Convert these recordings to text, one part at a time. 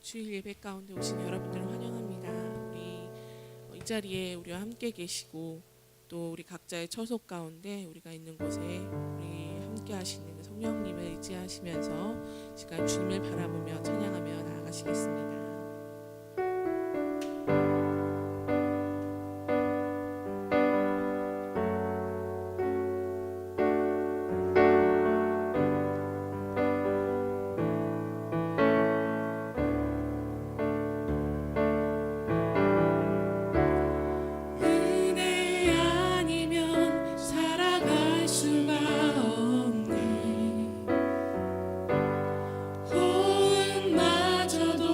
주일 예배 가운데 오신 여러분들을 환영합니다. 우리 이 자리에 우리와 함께 계시고 또 우리 각자의 처속 가운데 우리가 있는 곳에 우리 함께 하시는 그 성령님을 의지하시면서 시간 주님을 바라보며 찬양하며 나아가시겠습니다. 호흡마저도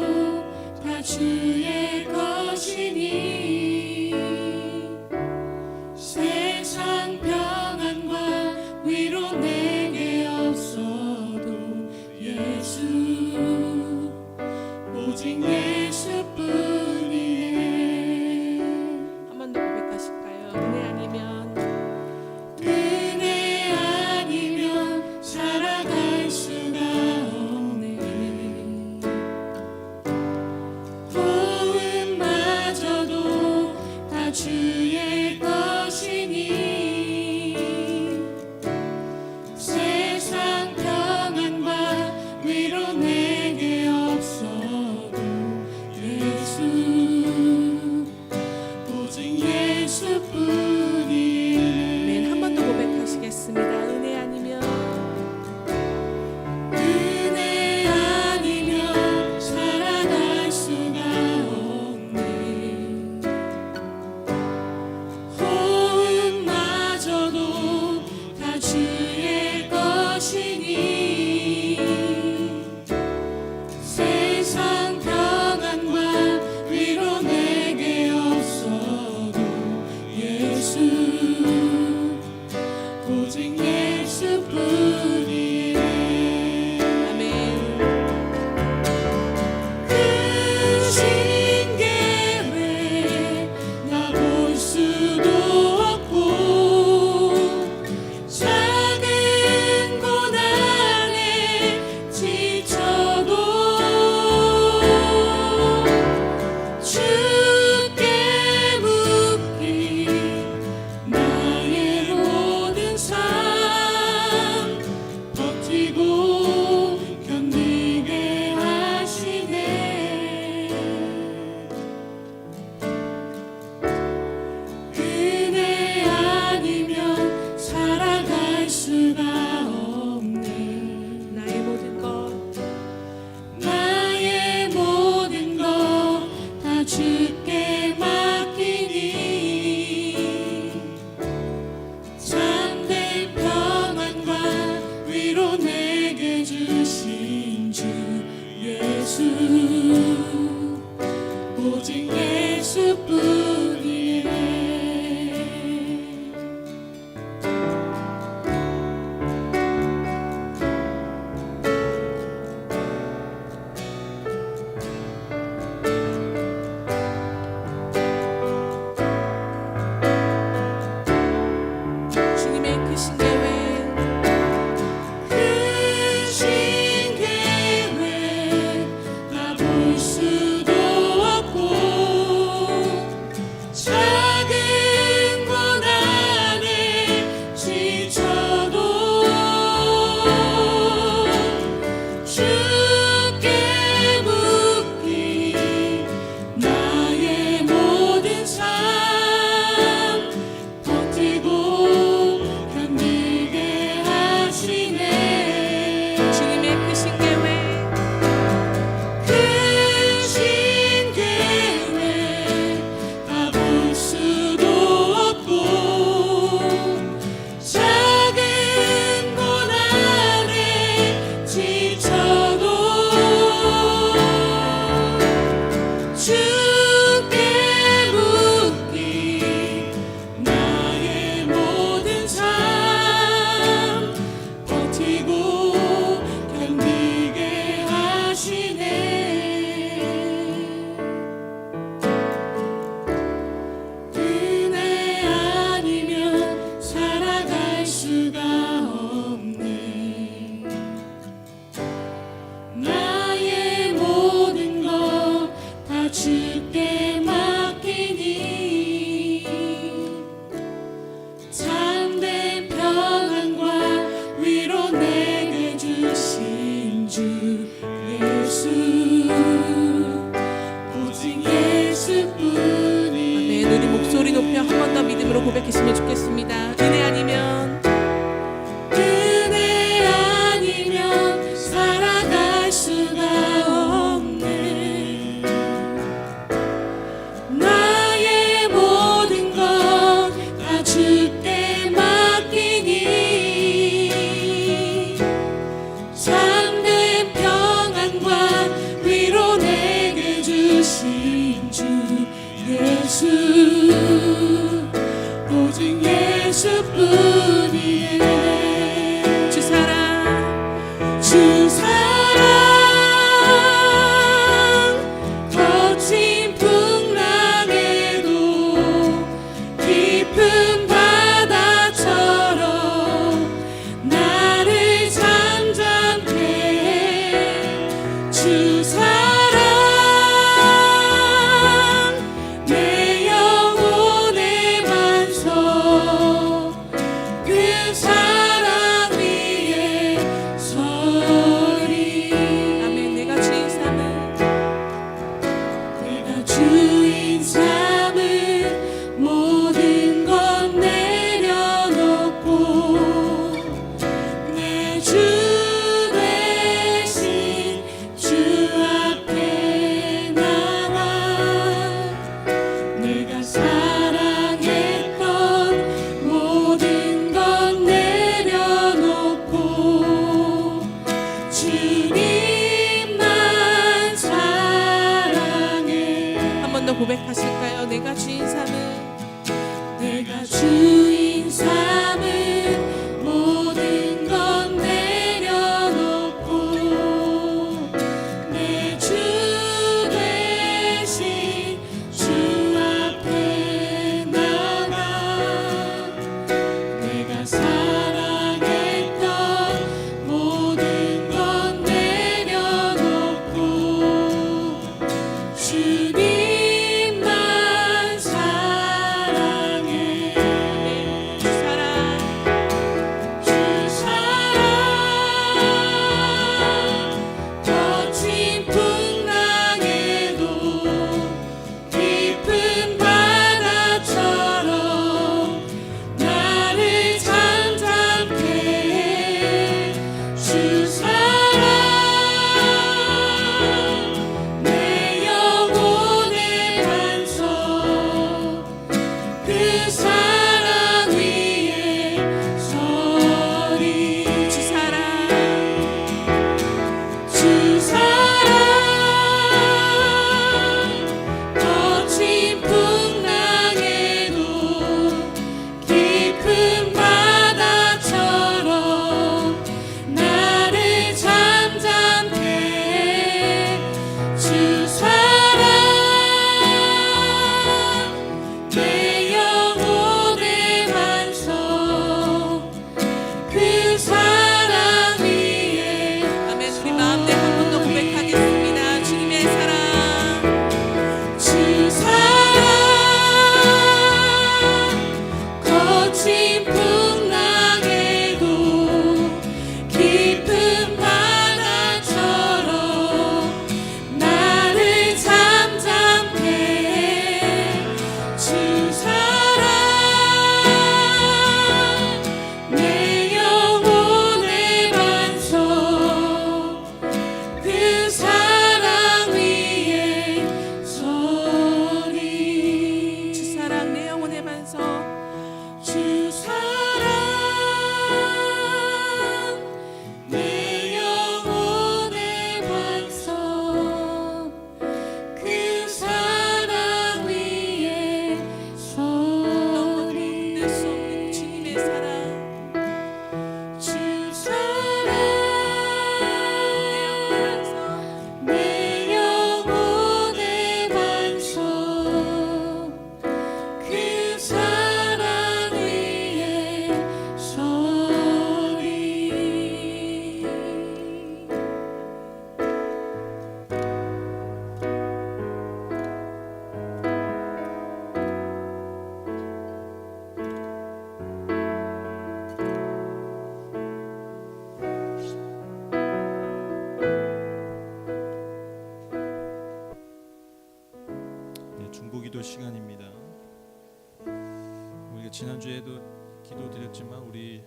지난주에도 기도드렸지만 우리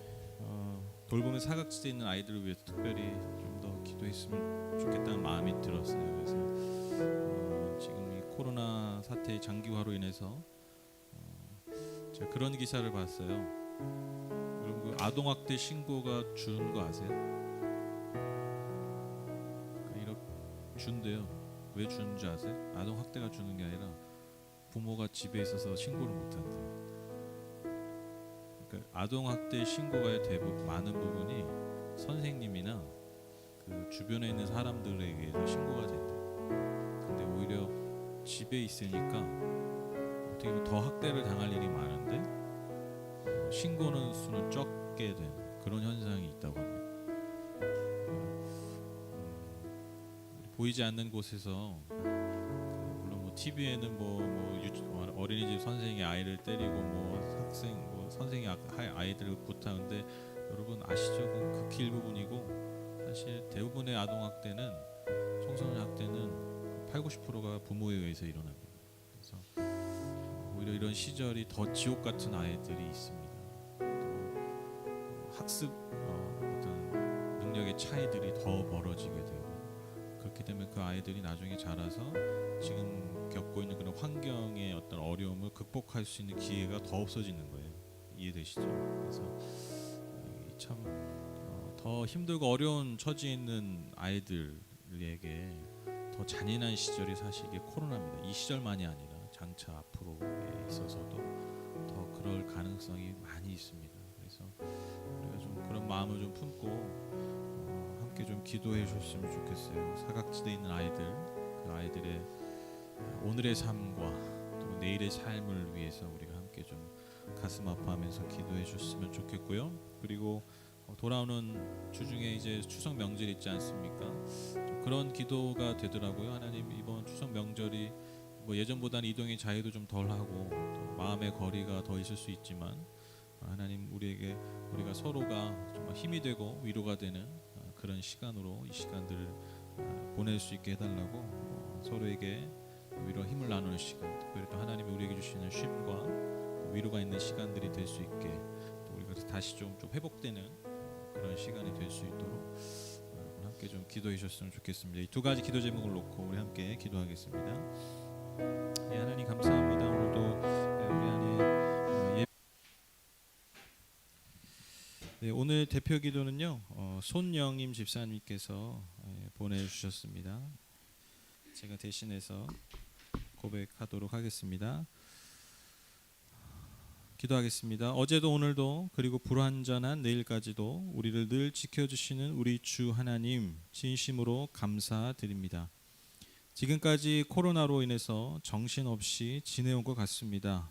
돌봄의 사각지대에 있는 아이들을 위해서 특별히 좀 더 기도했으면 좋겠다는 마음이 들었어요. 그래서 지금 이 코로나 사태의 장기화로 인해서 제가 그런 기사를 봤어요. 여러분 그 아동학대 신고가 준 거 아세요? 이렇게 준대요. 왜 주는 줄 아세요? 아동학대가 주는 게 아니라 부모가 집에 있어서 신고를 못한대요. 그러니까 아동학대 신고가 대부분 많은 부분이 선생님이나 그 주변에 있는 사람들에 의해서 신고가 된대요. 근데 오히려 집에 있으니까 어떻게 보면 더 학대를 당할 일이 많은데 신고는 수는 적게 되는 그런 현상이 있다고 합니다. 보이지 않는 곳에서 물론 뭐 TV에는 어린이집 선생이 아이를 때리고 뭐 학생 뭐 선생이 아이들을 구타하는데 여러분 아시죠? 그 극히 일부분이고 사실 대부분의 아동학대는 청소년 학대는 80~90%가 부모에 의해서 일어납니다. 그래서 오히려 이런 시절이 더 지옥 같은 아이들이 있습니다. 또 학습 어떤 능력의 차이들이 더 벌어지게 되고 그렇기 때문에 그 아이들이 나중에 자라서 지금 겪고 있는 그런 환경의 어떤 어려움을 극복할 수 있는 기회가 더 없어지는 거예요. 이해되시죠? 그래서 참 더 힘들고 어려운 처지에 있는 아이들에게 더 잔인한 시절이 사실 이게 코로나입니다. 이 시절만이 아니라 장차 앞으로에 있어서도 더 그럴 가능성이 많이 있습니다. 그래서 우리가 좀 그런 마음을 좀 품고 함께 좀 기도해 주셨으면 좋겠어요. 사각지대에 있는 아이들, 그 아이들의 오늘의 삶과 또 내일의 삶을 위해서 우리가 함께 좀 가슴 아파하면서 기도해 주셨으면 좋겠고요. 그리고 돌아오는 주 중에 이제 추석 명절 있지 않습니까? 좀 그런 기도가 되더라고요. 하나님 이번 추석 명절이 뭐 예전보다는 이동의 자유도 좀 덜하고 또 마음의 거리가 더 있을 수 있지만 하나님 우리가 서로가 정말 힘이 되고 위로가 되는 그런 시간으로 이 시간들을 보낼 수 있게 해달라고 서로에게 위로 힘을 나누는 시간, 특별히 또 하나님이 우리에게 주시는 쉼과 위로가 있는 시간들이 될 수 있게 또 우리가 다시 좀 회복되는 그런 시간이 될 수 있도록 여러분 함께 좀 기도해 주셨으면 좋겠습니다. 이 두 가지 기도 제목을 놓고 우리 함께 기도하겠습니다. 하나님 감사합니다. 오늘도 우리 안에 오늘 대표 기도는요 손영임 집사님께서 보내주셨습니다. 제가 대신해서 고백하도록 하겠습니다. 기도하겠습니다. 어제도 오늘도 그리고 불완전한 내일까지도 우리를 늘 지켜주시는 우리 주 하나님 진심으로 감사드립니다. 지금까지 코로나로 인해서 정신없이 지내온 것 같습니다.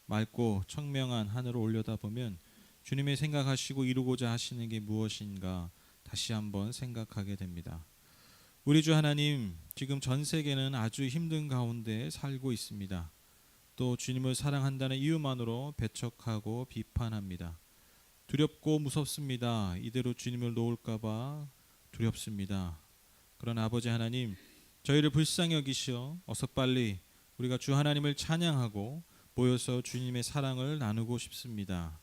맑고 청명한 하늘을 올려다보면 주님의 생각하시고 이루고자 하시는 게 무엇인가 다시 한번 생각하게 됩니다. 우리 주 하나님, 지금 전 세계는 아주 힘든 가운데 살고 있습니다. 또 주님을 사랑한다는 이유만으로 배척하고 비판합니다. 두렵고 무섭습니다. 이대로 주님을 놓을까봐 두렵습니다. 그러나 아버지 하나님, 저희를 불쌍히 여기시어 어서 빨리 우리가 주 하나님을 찬양하고 모여서 주님의 사랑을 나누고 싶습니다.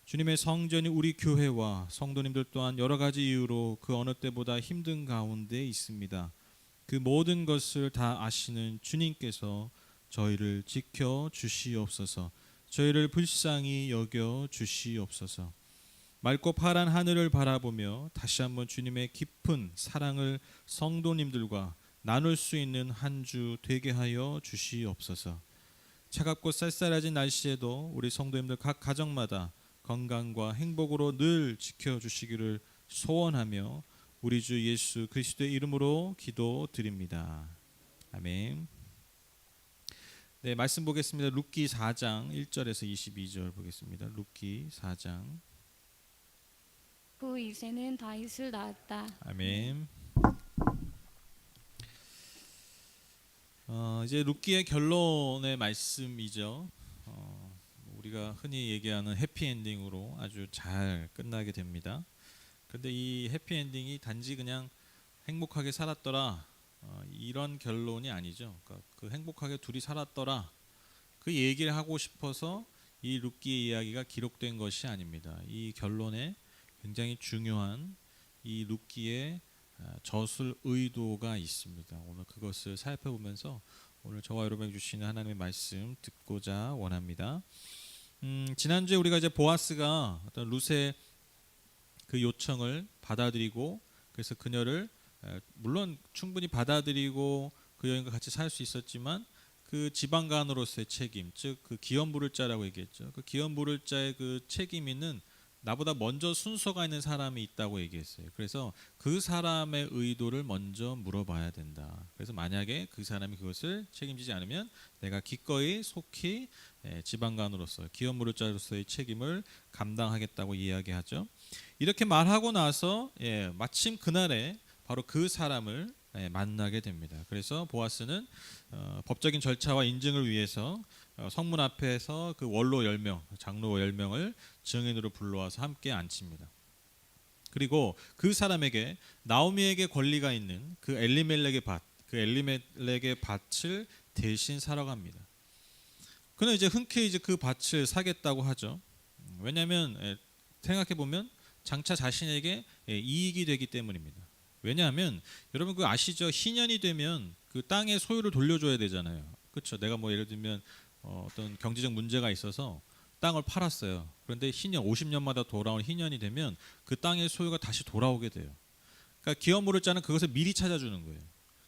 주님의 성전이 우리 교회와 성도님들 또한 여러 가지 이유로 그 어느 때보다 힘든 가운데 있습니다. 그 모든 것을 다 아시는 주님께서 저희를 지켜 주시옵소서. 저희를 불쌍히 여겨 주시옵소서. 맑고 파란 하늘을 바라보며 다시 한번 주님의 깊은 사랑을 성도님들과 나눌 수 있는 한 주 되게 하여 주시옵소서. 차갑고 쌀쌀해진 날씨에도 우리 성도님들 각 가정마다 건강과 행복으로 늘 지켜주시기를 소원하며 우리 주 예수 그리스도의 이름으로 기도드립니다. 아멘. 네, 말씀 보겠습니다. 룻기 4장 1절에서 22절 보겠습니다. 룻기 4장. 그 이새는 다윗을 낳았다. 아멘. 이제 룻기의 결론의 말씀이죠. 우리가 흔히 얘기하는 해피엔딩으로 아주 잘 끝나게 됩니다. 그런데 이 해피엔딩이 단지 그냥 행복하게 살았더라 이런 결론이 아니죠. 그러니까 그 행복하게 둘이 살았더라 그 얘기를 하고 싶어서 이 룻기의 이야기가 기록된 것이 아닙니다. 이 결론에 굉장히 중요한 이 룻기의 저술 의도가 있습니다. 오늘 그것을 살펴보면서 오늘 저와 여러분에게 주시는 하나님의 말씀 듣고자 원합니다. 지난주에 우리가 이제 보아스가 어떤 룻의 그 요청을 받아들이고 그래서 그녀를 물론 충분히 받아들이고 그 여인과 같이 살 수 있었지만 그 지방간으로서의 책임, 즉 그 기업 물을 자라고 얘기했죠. 그 기업 물을 자의 그 책임 있는 나보다 먼저 순서가 있는 사람이 있다고 얘기했어요. 그래서 그 사람의 의도를 먼저 물어봐야 된다. 그래서 만약에 그 사람이 그것을 책임지지 않으면 내가 기꺼이 속히 지방간으로서 기업 물을 자로서의 책임을 감당하겠다고 이야기하죠. 이렇게 말하고 나서 마침 그날에 바로 그 사람을 만나게 됩니다. 그래서 보아스는 법적인 절차와 인증을 위해서 성문 앞에서 그 원로 10명, 장로 10명을 증인으로 불러와서 함께 앉힙니다. 그리고 그 사람에게 나오미에게 권리가 있는 그 엘리멜렉의 밭, 그 엘리멜렉의 밭을 대신 사러 갑니다. 그는 이제 흔쾌히 이제 그 밭을 사겠다고 하죠. 왜냐하면 생각해 보면 장차 자신에게 이익이 되기 때문입니다. 왜냐하면 여러분 그 아시죠? 희년이 되면 그 땅의 소유를 돌려줘야 되잖아요. 그렇죠? 내가 뭐 예를 들면 어떤 경제적 문제가 있어서 땅을 팔았어요. 그런데 희년 50년마다 돌아온 희년이 되면 그 땅의 소유가 다시 돌아오게 돼요. 그러니까 기업 물을 자는 그것을 미리 찾아주는 거예요.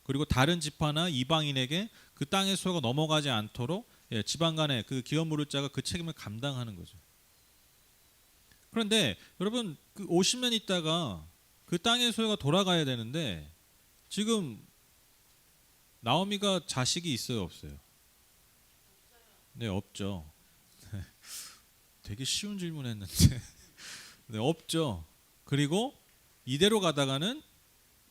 그리고 다른 지파나 이방인에게 그 땅의 소유가 넘어가지 않도록 지방 간에 그 기업 물을 자가 그 책임을 감당하는 거죠. 그런데 여러분 그 50년 있다가 그 땅의 소유가 돌아가야 되는데 지금 나오미가 자식이 있어요, 없어요? 네, 없죠. 되게 쉬운 질문했는데 네, 없죠. 그리고 이대로 가다가는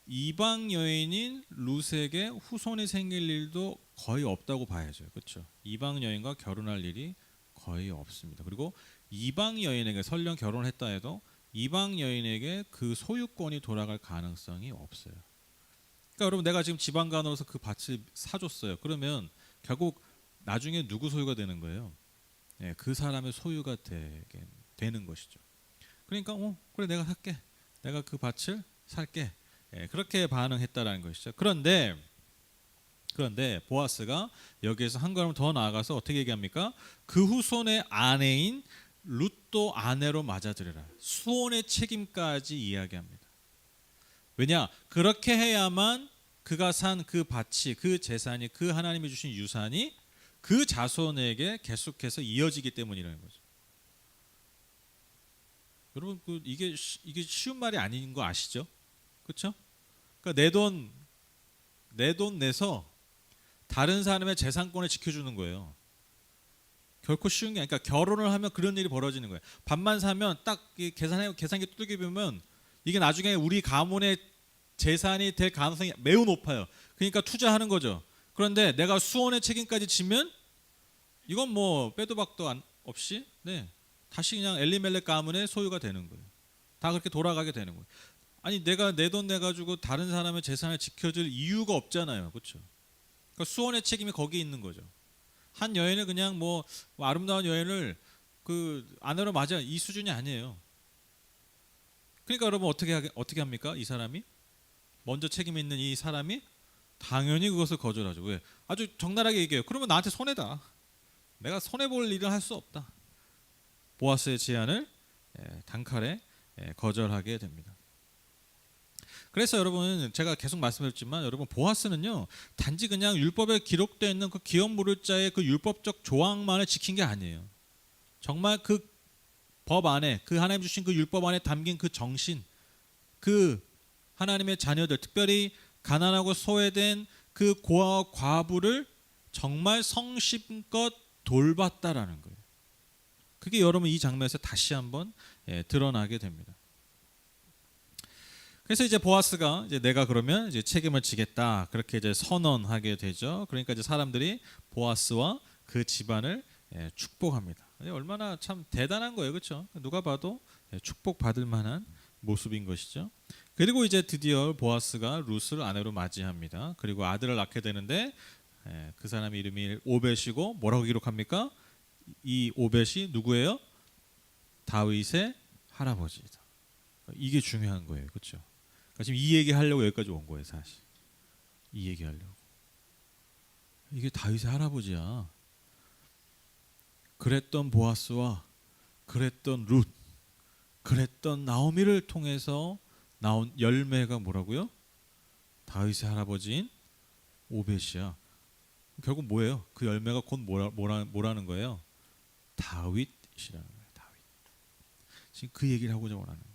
이방 여인인 룻에게 후손이 생길 일도 거의 없다고 봐야죠. 그렇죠? 이방 여인과 결혼할 일이 거의 없습니다. 그리고 이방 여인에게 설령 결혼을 했다 해도 이방 여인에게 그 소유권이 돌아갈 가능성이 없어요. 그러니까 여러분 내가 지금 지방간으로서 그 밭을 사줬어요. 그러면 결국 나중에 누구 소유가 되는 거예요? 그 사람의 소유가 되는 것이죠. 그러니까 그래 내가 살게. 내가 그 밭을 살게. 그렇게 반응했다라는 것이죠. 그런데 보아스가 여기에서 한 걸음 더 나아가서 어떻게 얘기합니까? 그 후손의 아내인 룻도 아내로 맞아들여라. 수혼의 책임까지 이야기합니다. 왜냐? 그렇게 해야만 그가 산 그 밭이, 그 재산이, 그 하나님이 주신 유산이 그 자손에게 계속해서 이어지기 때문이라는 거죠. 여러분 이게 쉬운 말이 아닌 거 아시죠? 그렇죠? 그러니까 내 돈 내서 다른 사람의 재산권을 지켜주는 거예요. 결코 쉬운 게 아니니까 결혼을 하면 그런 일이 벌어지는 거예요. 밭만 사면 딱 계산기 두들겨 보면 이게 나중에 우리 가문의 재산이 될 가능성이 매우 높아요. 그러니까 투자하는 거죠. 그런데 내가 수혼의 책임까지 지면 이건 뭐 빼도 박도 없이 다시 그냥 엘리멜렉 가문의 소유가 되는 거예요. 다 그렇게 돌아가게 되는 거예요. 아니 내가 내 돈 내가지고 다른 사람의 재산을 지켜줄 이유가 없잖아요. 그렇죠? 그러니까 수혼의 책임이 거기 있는 거죠. 한 여인을 그냥 뭐 아름다운 여인을 그 아내로 맞아 이 수준이 아니에요. 그러니까 여러분 어떻게 합니까? 이 사람이 먼저 책임 있는 이 사람이 당연히 그것을 거절하죠. 왜? 아주 적나라하게 얘기해요. 그러면 나한테 손해다. 내가 손해 볼 일을 할 수 없다. 보아스의 제안을 단칼에 거절하게 됩니다. 그래서 여러분 제가 계속 말씀드렸지만 여러분 보아스는요 단지 그냥 율법에 기록되어 있는 그 기업 물을 자의 그 율법적 조항만을 지킨 게 아니에요. 정말 그 법 안에 그 하나님 주신 그 율법 안에 담긴 그 정신, 그 하나님의 자녀들, 특별히 가난하고 소외된 그 고아와 과부를 정말 성심껏 돌봤다라는 거예요. 그게 여러분 이 장면에서 다시 한번 드러나게 됩니다. 그래서 이제 보아스가 이제 내가 그러면 이제 책임을 지겠다 그렇게 이제 선언하게 되죠. 그러니까 이제 사람들이 보아스와 그 집안을 축복합니다. 얼마나 참 대단한 거예요, 그렇죠? 누가 봐도 축복받을 만한 모습인 것이죠. 그리고 이제 드디어 보아스가 룻을 아내로 맞이합니다. 그리고 아들을 낳게 되는데 그 사람의 이름이 오벳이고 뭐라고 기록합니까? 이 오벳이 누구예요? 다윗의 할아버지다. 이게 중요한 거예요, 그렇죠? 그러니까 지금 이 얘기 하려고 여기까지 온 거예요, 사실. 이 얘기 하려고. 이게 다윗의 할아버지야. 그랬던 보아스와 그랬던 룻, 그랬던 나오미를 통해서 나온 열매가 뭐라고요? 다윗의 할아버지인 오벳이야. 결국 뭐예요? 그 열매가 곧 뭐라는 거예요? 다윗이라는 거예요. 다윗. 지금 그 얘기를 하고자 원하는 거예요.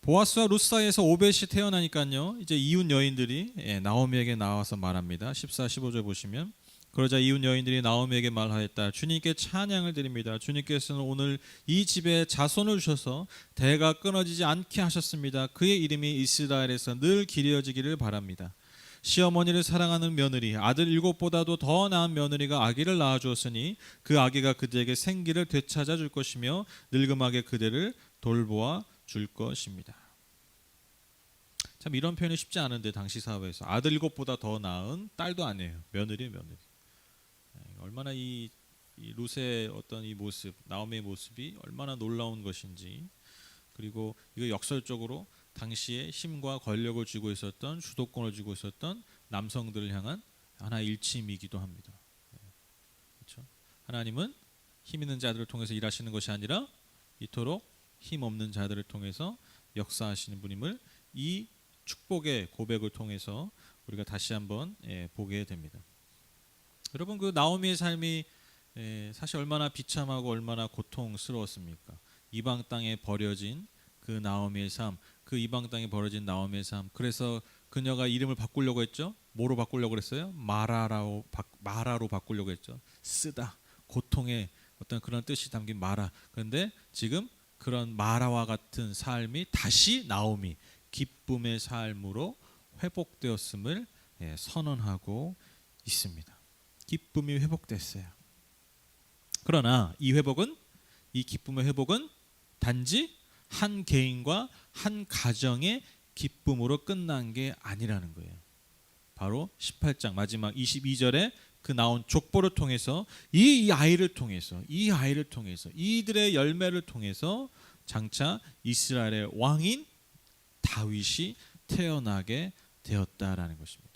보아스와 룻 사이에서 오벳이 태어나니까요. 이제 이웃 여인들이 나오미에게 나와서 말합니다. 14, 15절 보시면 그러자 이웃 여인들이 나오미에게 말하였다. 주님께 찬양을 드립니다. 주님께서는 오늘 이 집에 자손을 주셔서 대가 끊어지지 않게 하셨습니다. 그의 이름이 이스라엘에서 늘 기려지기를 바랍니다. 시어머니를 사랑하는 며느리, 아들 7보다도 더 나은 며느리가 아기를 낳아주었으니 그 아기가 그대에게 생기를 되찾아 줄 것이며 늙음하게 그대를 돌보아 줄 것입니다. 참 이런 표현이 쉽지 않은데 당시 사회에서 아들 7보다 더 나은 딸도 아니에요. 며느리예요, 며느리. 얼마나 이 룻의 어떤 이 모습, 나오미의 모습이 얼마나 놀라운 것인지, 그리고 이거 역설적으로 당시에 힘과 권력을 쥐고 있었던, 주도권을 쥐고 있었던 남성들을 향한 하나의 일침이기도 합니다. 그렇죠? 하나님은 힘 있는 자들을 통해서 일하시는 것이 아니라 이토록 힘 없는 자들을 통해서 역사하시는 분임을 이 축복의 고백을 통해서 우리가 다시 한번 보게 됩니다. 여러분, 그 나오미의 삶이 사실 얼마나 비참하고 얼마나 고통스러웠습니까? 이방 땅에 버려진 그 나오미의 삶, 그 이방 땅에 버려진 나오미의 삶. 그래서 그녀가 이름을 바꾸려고 했죠. 뭐로 바꾸려고 했어요? 마라로 바꾸려고 했죠. 쓰다, 고통의 어떤 그런 뜻이 담긴 마라. 그런데 지금 그런 마라와 같은 삶이 다시 나오미, 기쁨의 삶으로 회복되었음을 선언하고 있습니다. 기쁨이 회복됐어요. 그러나 이 회복은, 이 기쁨의 회복은 단지 한 개인과 한 가정의 기쁨으로 끝난 게 아니라는 거예요. 바로 18장 마지막 22절에 그 나온 족보를 통해서 이 아이를 통해서 이들의 열매를 통해서 장차 이스라엘의 왕인 다윗이 태어나게 되었다라는 것입니다.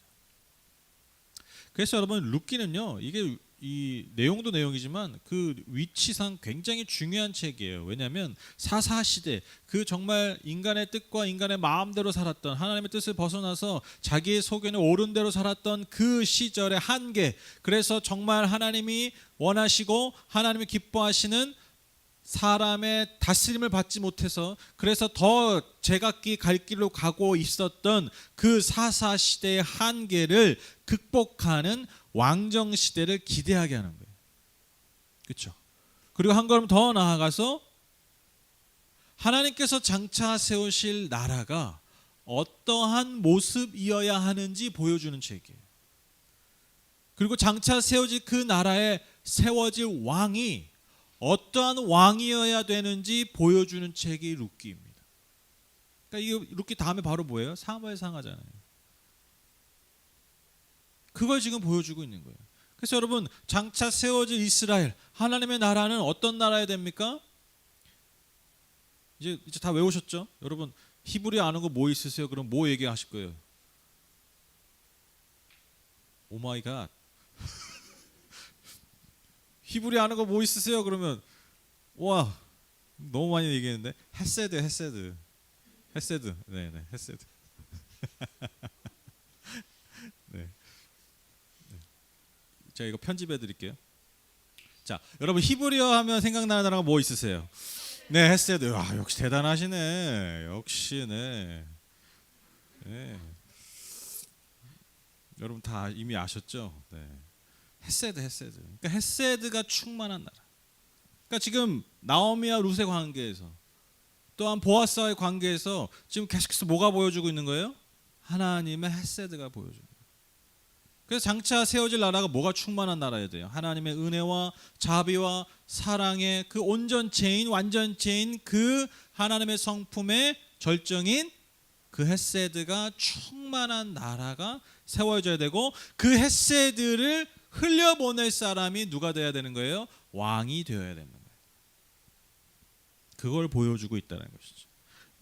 그래서 여러분, 룻기는요, 이게 이 내용도 내용이지만 그 위치상 굉장히 중요한 책이에요. 왜냐하면 사사 시대, 그 정말 인간의 뜻과 인간의 마음대로 살았던, 하나님의 뜻을 벗어나서 자기의 소견에 옳은 대로 살았던 그 시절의 한계, 그래서 정말 하나님이 원하시고 하나님이 기뻐하시는 사람의 다스림을 받지 못해서 그래서 더 제각기 갈 길로 가고 있었던 그 사사 시대의 한계를 극복하는 왕정 시대를 기대하게 하는 거예요. 그렇죠? 그리고 한 걸음 더 나아가서 하나님께서 장차 세우실 나라가 어떠한 모습이어야 하는지 보여주는 책이에요. 그리고 장차 세워질 그 나라에 세워질 왕이 어떠한 왕이어야 되는지 보여주는 책이 룻기입니다. 그러니까 이 룻기 다음에 바로 뭐예요? 사무엘상하잖아요. 그걸 지금 보여주고 있는 거예요. 그래서 여러분, 장차 세워질 이스라엘, 하나님의 나라는 어떤 나라야 됩니까? 이제 다 외우셨죠? 여러분, 히브리 아는 거 뭐 있으세요? 그럼 뭐 얘기하실 거예요? 오 마이 갓. 히브리 아는 거 뭐 있으세요? 그러면 와, 너무 많이 얘기했는데 헤세드. 네네, 헤세드. 네. 제가 이거 편집해 드릴게요. 자, 여러분, 히브리어 하면 생각나는 나라가 뭐 있으세요? 네, 헤세드. 와, 역시 대단하시네. 역시 네. 여러분 다 이미 아셨죠? 네. 헤세드. 그러니까 헤세드가 충만한 나라. 그러니까 지금 나오미와 룻의 관계에서, 또한 보아스와의 관계에서 지금 계속해서 뭐가 보여주고 있는 거예요? 하나님의 헤세드가 보여주는 거예요. 그래서 장차 세워질 나라가 뭐가 충만한 나라여야 돼요? 하나님의 은혜와 자비와 사랑의 그 온전체인, 완전체인 그 하나님의 성품의 절정인 그 헷세드가 충만한 나라가 세워져야 되고 그 헷세드를 흘려보낼 사람이 누가 돼야 되는 거예요? 왕이 되어야 되는 거예요. 그걸 보여주고 있다는 것이죠.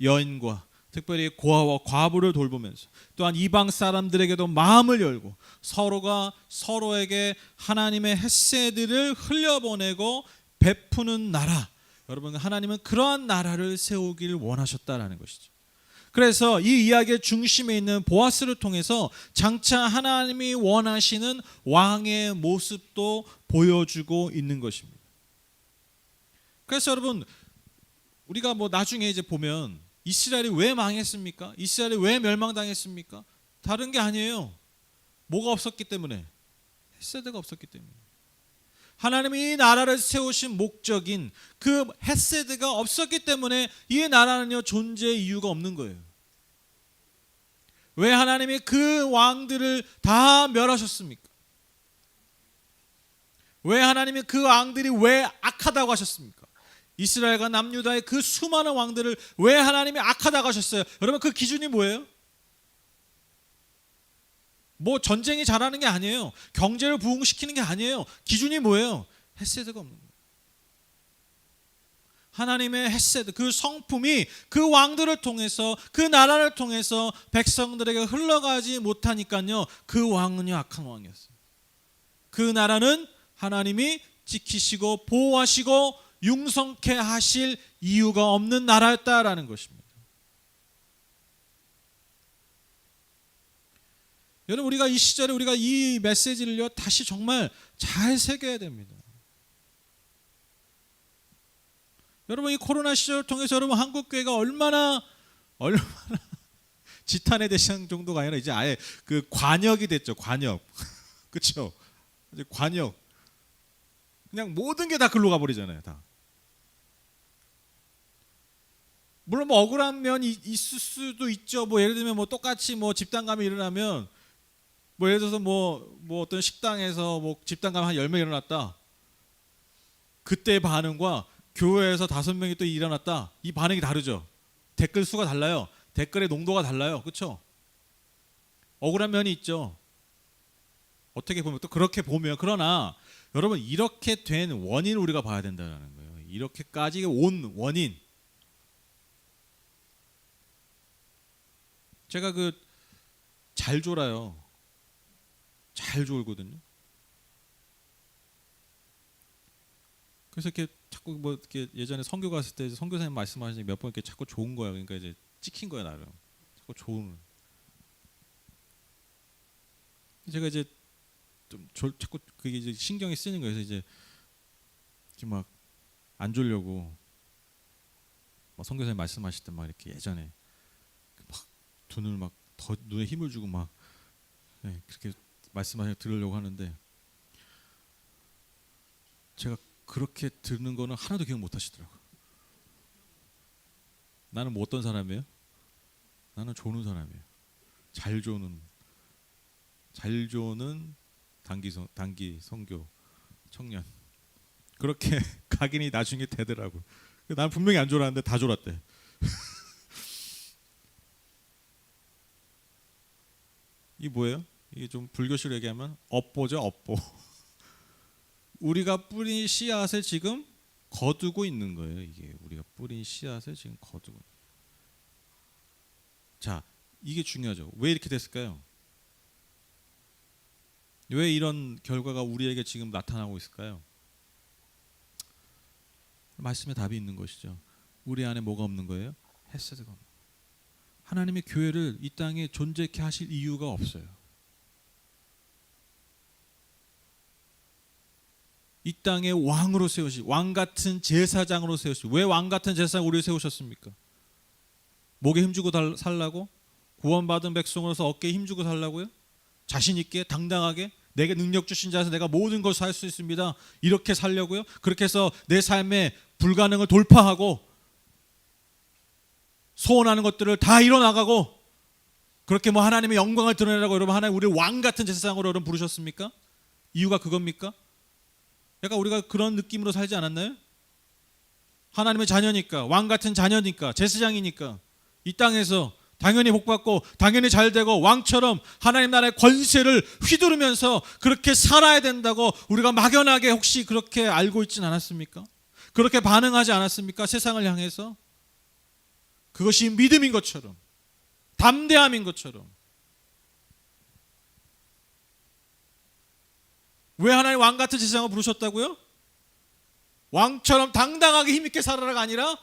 여인과 특별히 고아와 과부를 돌보면서 또한 이방 사람들에게도 마음을 열고 서로가 서로에게 하나님의 헷세드를 흘려보내고 베푸는 나라. 여러분, 하나님은 그러한 나라를 세우길 원하셨다라는 것이죠. 그래서 이 이야기의 중심에 있는 보아스를 통해서 장차 하나님이 원하시는 왕의 모습도 보여주고 있는 것입니다. 그래서 여러분, 우리가 뭐 나중에 이제 보면 이스라엘이 왜 망했습니까? 이스라엘이 왜 멸망당했습니까? 다른 게 아니에요. 뭐가 없었기 때문에? 헷세드가 없었기 때문에. 하나님이 이 나라를 세우신 목적인 그 헷세드가 없었기 때문에 이 나라는요 존재의 이유가 없는 거예요. 왜 하나님이 그 왕들을 다 멸하셨습니까? 왜 하나님이 그 왕들이 왜 악하다고 하셨습니까? 이스라엘과 남유다의 그 수많은 왕들을 왜 하나님이 악하다고 하셨어요? 여러분, 그 기준이 뭐예요? 뭐 전쟁이 잘하는 게 아니에요. 경제를 부흥시키는 게 아니에요. 기준이 뭐예요? 헷세드가 없는 거예요. 하나님의 헷세드, 그 성품이 그 왕들을 통해서 그 나라를 통해서 백성들에게 흘러가지 못하니까요 그 왕은요 악한 왕이었어요. 그 나라는 하나님이 지키시고 보호하시고 융성케 하실 이유가 없는 나라였다라는 것입니다. 여러분, 우리가 이 시절에 우리가 이 메시지를요 다시 정말 잘 새겨야 됩니다. 여러분, 이 코로나 시절을 통해서 여러분 한국교회가 얼마나 지탄의 대상 정도가 아니라 이제 아예 그 관역이 됐죠. 관역. 그렇죠? 이제 관역. 그냥 모든 게 다 글로 가버리잖아요. 다. 물론 뭐 억울한 면이 있을 수도 있죠. 뭐 예를 들면 뭐 똑같이 뭐 집단감이 일어나면 뭐 예를 들어서 뭐 어떤 식당에서 뭐 집단감 한 10명 일어났다. 그때의 반응과 교회에서 5명이 또 일어났다. 이 반응이 다르죠. 댓글 수가 달라요. 댓글의 농도가 달라요. 그렇죠? 억울한 면이 있죠. 어떻게 보면 또 그렇게 보면, 그러나 여러분 이렇게 된 원인을 우리가 봐야 된다는 거예요. 이렇게까지 온 원인. 제가 그 잘 졸아요. 잘 졸거든요. 그래서 이렇게 자꾸 뭐 이렇게 예전에 선교 갔을 때 선교사님 말씀하시니 몇 번 이렇게 자꾸 좋은 거야. 그러니까 이제 찍힌 거야 나름. 자꾸 좋은. 제가 이제 좀 자꾸 그게 이제 신경이 쓰이는 거예요. 그래서 이제 이렇게 막 안 졸려고 막 선교사님 말씀하실 때 막 이렇게 예전에 막 눈을 막 더 눈에 힘을 주고 막 네, 그렇게 말씀하시고 들으려고 하는데 제가 그렇게 듣는 거는 하나도 기억 못 하시더라고요. 나는 뭐 어떤 사람이에요? 나는 조는 사람이에요. 잘 조는 단기 선교 청년. 그렇게 각인이 나중에 되더라고요. 나는 분명히 안 졸았는데 다 졸았대. 이 뭐예요? 이게 좀 불교식으로 얘기하면 업보죠, 업보. 우리가 뿌린 씨앗을 지금 거두고 있는 거예요. 이게 우리가 뿌린 씨앗을 지금 거두고. 자, 이게 중요하죠. 왜 이렇게 됐을까요? 왜 이런 결과가 우리에게 지금 나타나고 있을까요? 말씀에 답이 있는 것이죠. 우리 안에 뭐가 없는 거예요? 헷세드가 없는 거예요. 하나님의 교회를 이 땅에 존재케 하실 이유가 없어요. 이 땅에 왕으로 왕 같은 제사장으로 왜 왕 같은 제사장 우리를 세우셨습니까? 목에 힘주고 살라고? 구원받은 백성으로서 어깨에 힘주고 살라고요? 자신 있게 당당하게 내게 능력 주신 자에서 내가 모든 것을 할 수 있습니다. 이렇게 살려고요? 그렇게 해서 내 삶의 불가능을 돌파하고 소원하는 것들을 다 이뤄나가고 그렇게 뭐 하나님의 영광을 드러내라고 여러분 하나님 우리를 왕 같은 제사장으로 여러분 부르셨습니까? 이유가 그겁니까? 약간 우리가 그런 느낌으로 살지 않았나요? 하나님의 자녀니까 왕 같은 자녀니까 제사장이니까 이 땅에서 당연히 복받고 당연히 잘되고 왕처럼 하나님 나라의 권세를 휘두르면서 그렇게 살아야 된다고 우리가 막연하게 혹시 그렇게 알고 있진 않았습니까? 그렇게 반응하지 않았습니까? 세상을 향해서. 그것이 믿음인 것처럼, 담대함인 것처럼. 왜 하나님 왕같은 세상을 부르셨다고요? 왕처럼 당당하게 힘있게 살아라가 아니라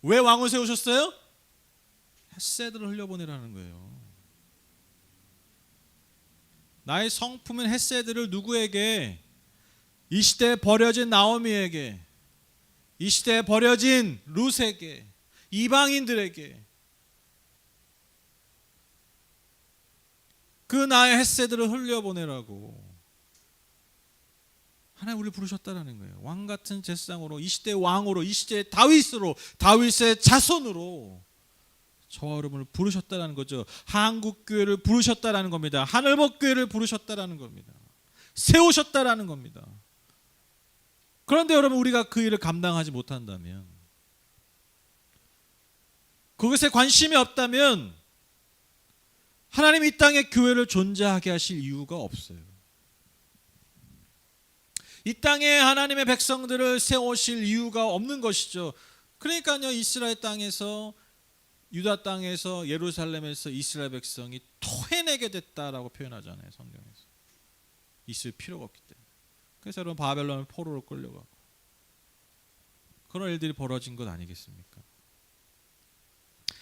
왜 왕을 세우셨어요? 헷세드를 흘려보내라는 거예요. 나의 성품인 헷세드를 누구에게? 이 시대에 버려진 나오미에게, 이 시대에 버려진 룻에게, 이방인들에게 그 나의 헷세드를 흘려보내라고 하나님 우리를 부르셨다라는 거예요. 왕같은 제사장으로, 이 시대의 왕으로, 이 시대의 다윗으로, 다윗의 자손으로 저와 여러분을 부르셨다라는 거죠. 한국교회를 부르셨다라는 겁니다. 하늘복교회를 부르셨다라는 겁니다. 세우셨다라는 겁니다. 그런데 여러분 우리가 그 일을 감당하지 못한다면, 그것에 관심이 없다면 하나님 이 땅에 교회를 존재하게 하실 이유가 없어요. 이 땅에 하나님의 백성들을 세우실 이유가 없는 것이죠. 그러니까요, 이스라엘 땅에서, 유다 땅에서, 예루살렘에서 이스라엘 백성이 토해내게 됐다라고 표현하잖아요, 성경에서. 있을 필요가 없기 때문에. 그래서 여러분 바벨론을 포로로 끌려가고 그런 일들이 벌어진 것 아니겠습니까?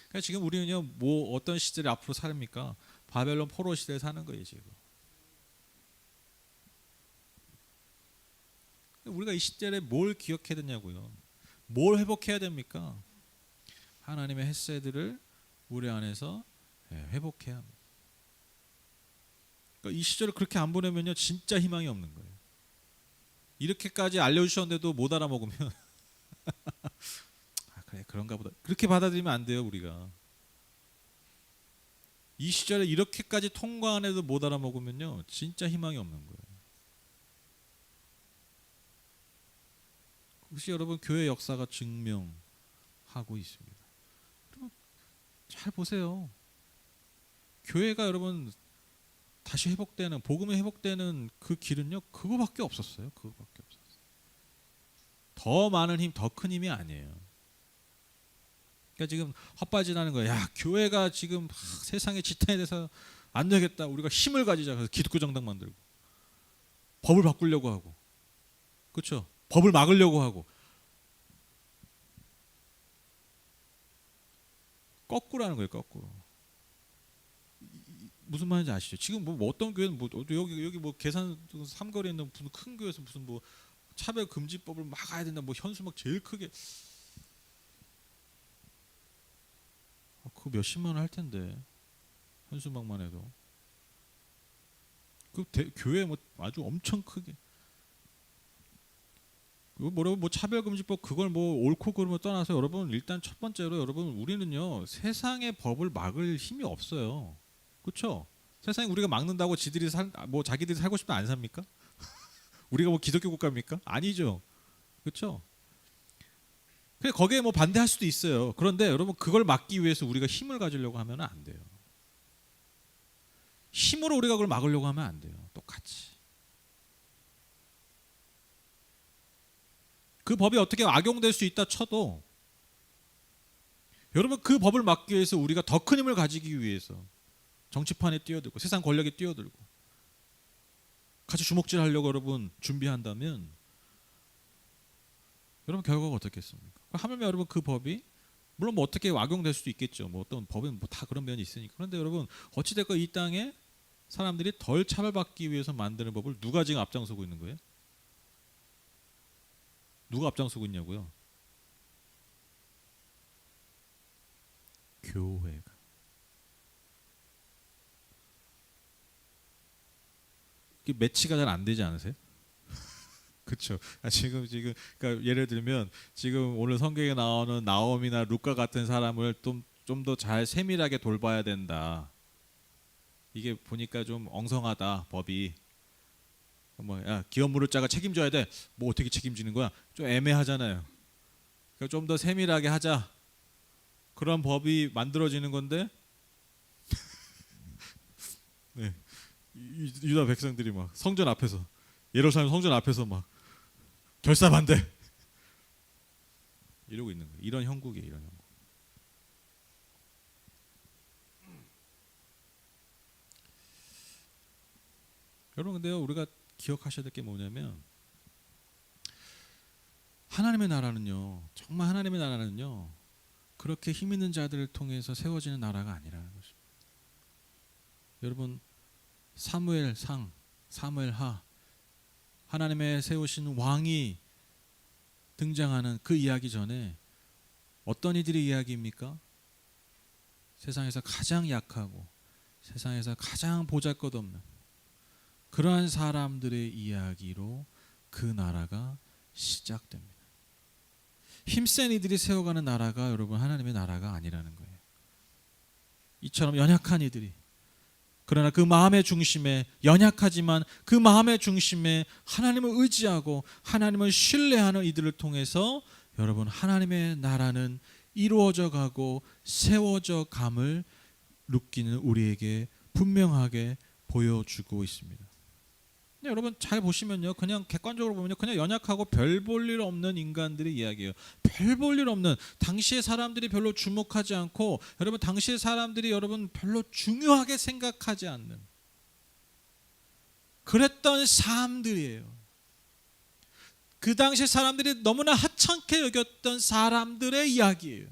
그러니까 지금 우리는요, 뭐 어떤 시대를 앞으로 삽니까? 바벨론 포로 시대에 사는 거예요 지금. 우리가 이 시대에 뭘 기억해야 되냐고요. 뭘 회복해야 됩니까? 하나님의 헷세들을 우리 안에서 회복해야 합니다. 그러니까 이 시절을 그렇게 안 보내면요 진짜 희망이 없는 거예요. 이렇게까지 알려주셨는데도 못 알아먹으면 아, 그래 그런가 보다, 그렇게 받아들이면 안 돼요. 우리가 이 시절에 이렇게까지 통과한 해도 못 알아먹으면요 진짜 희망이 없는 거예요. 그것이 여러분 교회 역사가 증명하고 있습니다. 여러분 잘 보세요. 교회가 여러분 다시 회복되는, 복음이 회복되는 그 길은요 그거밖에 없었어요. 그거밖에 없었어요. 더 많은 힘, 더 큰 힘이 아니에요. 그러니까 지금 헛바지나는 거예요. 야, 교회가 지금 세상의 지탄에 대해서 안 되겠다. 우리가 힘을 가지자. 그래서 기독교 정당 만들고 법을 바꾸려고 하고, 그렇죠? 법을 막으려고 하고. 거꾸로 하는 거예요. 거꾸로. 무슨 말인지 아시죠? 지금 뭐 어떤 교회는 뭐 여기 뭐 계산 삼거리에 있는 무슨 큰 교회에서 무슨 뭐 차별 금지법을 막아야 된다. 뭐 현수 막 제일 크게. 그거 몇십만 원 할 텐데 현수막만 해도. 그 교회 뭐 아주 엄청 크게. 뭐라고 뭐 차별금지법 그걸 뭐 옳고 그름을 떠나서 여러분 일단 첫 번째로 여러분 우리는요 세상의 법을 막을 힘이 없어요. 그렇죠? 세상에 우리가 막는다고 지들이 뭐 자기들이 살고 싶다 안 삽니까? 우리가 뭐 기독교 국가입니까? 아니죠. 그렇죠? 그래 거기에 뭐 반대할 수도 있어요. 그런데 여러분 그걸 막기 위해서 우리가 힘을 가지려고 하면 안 돼요. 힘으로 우리가 그걸 막으려고 하면 안 돼요. 똑같이. 그 법이 어떻게 악용될 수 있다 쳐도 여러분 그 법을 막기 위해서 우리가 더 큰 힘을 가지기 위해서 정치판에 뛰어들고 세상 권력에 뛰어들고 같이 주먹질하려고 여러분 준비한다면 여러분 결과가 어떻겠습니까? 하물며 여러분 그 법이 물론 뭐 어떻게 악용될 수도 있겠죠. 뭐 어떤 법은 뭐 다 그런 면이 있으니까. 그런데 여러분 어찌됐건 이 땅에 사람들이 덜 차별받기 위해서 만드는 법을 누가 지금 앞장서고 있는 거예요? 누가 앞장서고 있냐고요? 교회가. 이게 매치가 잘 안 되지 않으세요? 그렇죠. 지금 그러니까 예를 들면 지금 오늘 성경에 나오는 나옴이나 룻과 같은 사람을 좀 더 잘 세밀하게 돌봐야 된다. 이게 보니까 좀 엉성하다 법이. 야 기업 무릇자가 책임져야 돼. 뭐 어떻게 책임지는 거야? 좀 애매하잖아요. 그러니까 좀 더 세밀하게 하자. 그런 법이 만들어지는 건데 네. 유다 백성들이 막 성전 앞에서 예루살렘 성전 앞에서 막 결사반대 이러고 있는 거예요. 이런 형국이에요. 이런 형국. 여러분 근데요 우리가 기억하셔야 될 게 뭐냐면 하나님의 나라는요 정말 하나님의 나라는요 그렇게 힘 있는 자들을 통해서 세워지는 나라가 아니라는 것입니다. 여러분 사무엘상, 사무엘하 하나님의 세우신 왕이 등장하는 그 이야기 전에 어떤 이들의 이야기입니까? 세상에서 가장 약하고 세상에서 가장 보잘것없는 그러한 사람들의 이야기로 그 나라가 시작됩니다. 힘센 이들이 세워가는 나라가 여러분 하나님의 나라가 아니라는 거예요. 이처럼 연약한 이들이 그러나 그 마음의 중심에 연약하지만 그 마음의 중심에 하나님을 의지하고 하나님을 신뢰하는 이들을 통해서 여러분 하나님의 나라는 이루어져 가고 세워져 감을 루키는 우리에게 분명하게 보여주고 있습니다. 근데 여러분 잘 보시면요 그냥 객관적으로 보면요 그냥 연약하고 별 볼 일 없는 인간들의 이야기예요. 별 볼 일 없는 당시의 사람들이 별로 주목하지 않고 여러분 당시의 사람들이 여러분 별로 중요하게 생각하지 않는 그랬던 삶들이에요. 그 당시 사람들이 너무나 하찮게 여겼던 사람들의 이야기예요.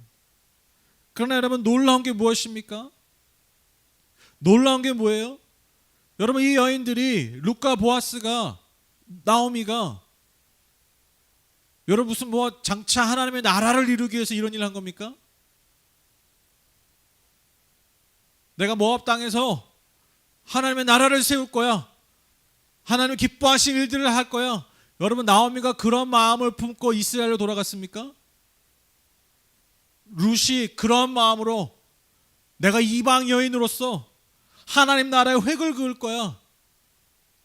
그러나 여러분 놀라운 게 무엇입니까? 놀라운 게 뭐예요? 여러분 이 여인들이 룻과 보아스가 나오미가 여러분 무슨 뭐 장차 하나님의 나라를 이루기 위해서 이런 일을 한 겁니까? 내가 모압 땅에서 하나님의 나라를 세울 거야. 하나님 기뻐하신 일들을 할 거야. 여러분 나오미가 그런 마음을 품고 이스라엘로 돌아갔습니까? 룻이 그런 마음으로 내가 이방 여인으로서 하나님 나라의 획을 그을 거야.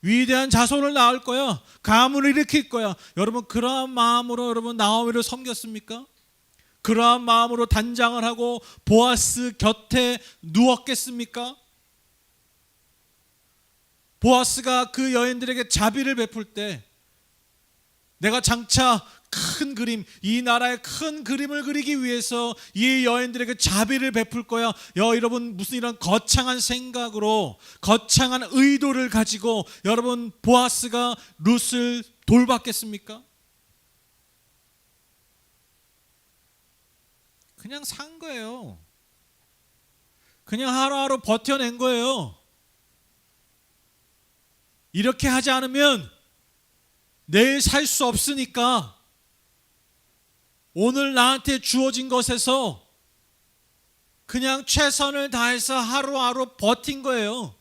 위대한 자손을 낳을 거야. 가문을 일으킬 거야. 여러분 그러한 마음으로 여러분 나오미를 섬겼습니까? 그러한 마음으로 단장을 하고 보아스 곁에 누웠겠습니까? 보아스가 그 여인들에게 자비를 베풀 때 내가 장차 큰 그림, 이 나라의 큰 그림을 그리기 위해서 이 여인들에게 자비를 베풀 거야. 여러분 무슨 이런 거창한 생각으로 거창한 의도를 가지고 여러분 보아스가 룻을 돌봤겠습니까? 그냥 산 거예요. 그냥 하루하루 버텨낸 거예요. 이렇게 하지 않으면 내일 살 수 없으니까 오늘 나한테 주어진 것에서 그냥 최선을 다해서 하루하루 버틴 거예요.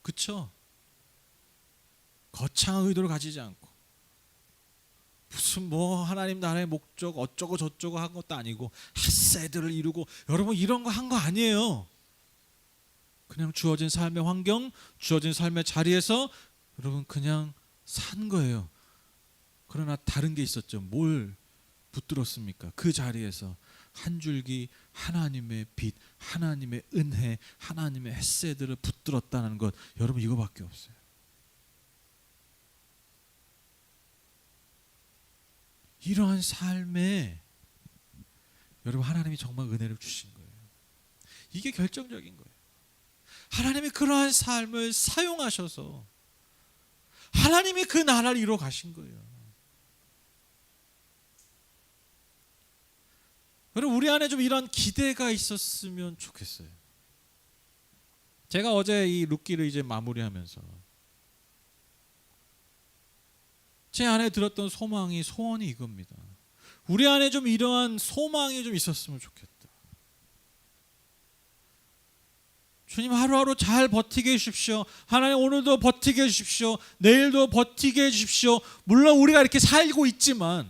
그렇죠? 거창한 의도를 가지지 않고 무슨 뭐 하나님 나라의 목적 어쩌고 저쩌고 한 것도 아니고 핫세드를 이루고 여러분 이런 거 한 거 아니에요. 그냥 주어진 삶의 환경, 주어진 삶의 자리에서 여러분 그냥 산 거예요. 그러나 다른 게 있었죠. 뭘 붙들었습니까? 그 자리에서 한 줄기 하나님의 빛, 하나님의 은혜, 하나님의 햇새들을 붙들었다는 것 여러분 이거밖에 없어요. 이러한 삶에 여러분 하나님이 정말 은혜를 주신 거예요. 이게 결정적인 거예요. 하나님이 그러한 삶을 사용하셔서 하나님이 그 나라를 이루어 가신 거예요. 여러분 우리 안에 좀 이런 기대가 있었으면 좋겠어요. 제가 어제 이 룻기를 이제 마무리하면서 제 안에 들었던 소원이 이겁니다. 우리 안에 좀 이러한 소망이 좀 있었으면 좋겠다. 주님 하루하루 잘 버티게 해주십시오. 하나님 오늘도 버티게 해주십시오. 내일도 버티게 해주십시오. 물론 우리가 이렇게 살고 있지만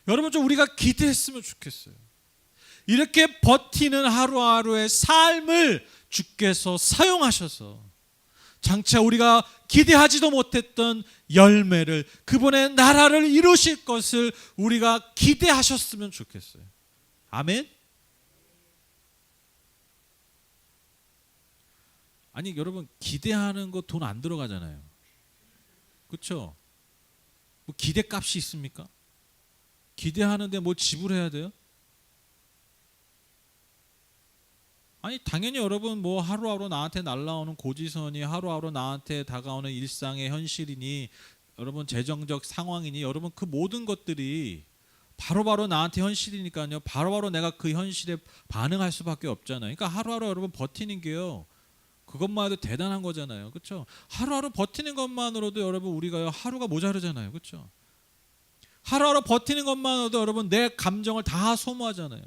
여러분 좀 우리가 기대했으면 좋겠어요. 이렇게 버티는 하루하루의 삶을 주께서 사용하셔서 장차 우리가 기대하지도 못했던 열매를 그분의 나라를 이루실 것을 우리가 기대하셨으면 좋겠어요. 아멘. 아니 여러분 기대하는 거 돈 안 들어가잖아요. 그렇죠? 뭐 기대값이 있습니까? 기대하는데 뭐 지불해야 돼요? 아니 당연히 여러분 뭐 하루하루 나한테 날라오는 고지선이 하루하루 나한테 다가오는 일상의 현실이니 여러분 재정적 상황이니 여러분 그 모든 것들이 바로바로 나한테 현실이니까요. 바로바로 내가 그 현실에 반응할 수밖에 없잖아요. 그러니까 하루하루 여러분 버티는 게요. 그것만 해도 대단한 거잖아요. 그렇죠? 하루하루 버티는 것만으로도 여러분 우리가 하루가 모자르잖아요. 그렇죠? 하루하루 버티는 것만으로도 여러분 내 감정을 다 소모하잖아요.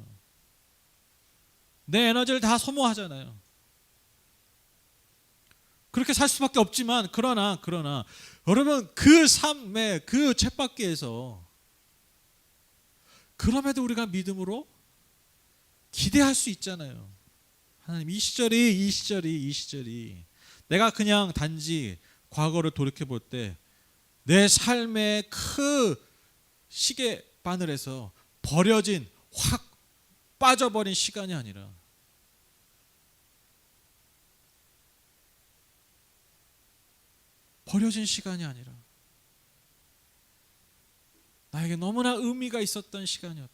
내 에너지를 다 소모하잖아요. 그렇게 살 수밖에 없지만 그러나 여러분 그 삶의 그 쳇바퀴에서 그럼에도 우리가 믿음으로 기대할 수 있잖아요. 하나님 이 시절이 내가 그냥 단지 과거를 돌이켜 볼 때 내 삶의 그 시계 바늘에서 버려진 확 빠져버린 시간이 아니라 버려진 시간이 아니라 나에게 너무나 의미가 있었던 시간이었다.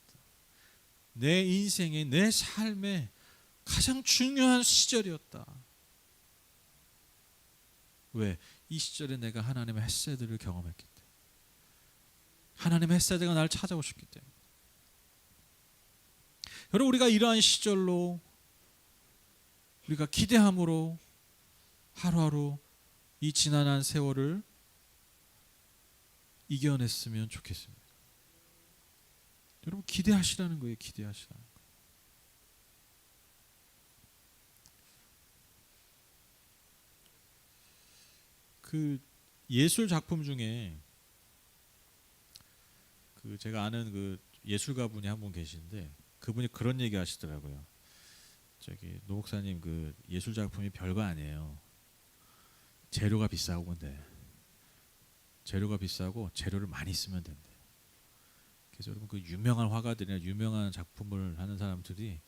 내 인생의 내 삶의 가장 중요한 시절이었다. 왜? 이 시절에 내가 하나님의 햇새들을 경험했기 때문에 하나님의 햇새가 나를 찾아오셨기 때문에 여러분 우리가 이러한 시절로 우리가 기대함으로 하루하루 이 지난한 세월을 이겨냈으면 좋겠습니다. 여러분 기대하시라는 거예요. 기대하시라는 거예요. 그 예술 작품 중에 그 제가 아는 그 예술가 분이 한 분 계신데 그분이 그런 얘기 하시더라고요. 저기 노 목사님 그 예술 작품이 별거 아니에요. 재료가 비싸고 근데 재료가 비싸고 재료를 많이 쓰면 된대. 그래서 여러분 그 유명한 화가들이나 유명한 작품을 하는 사람들이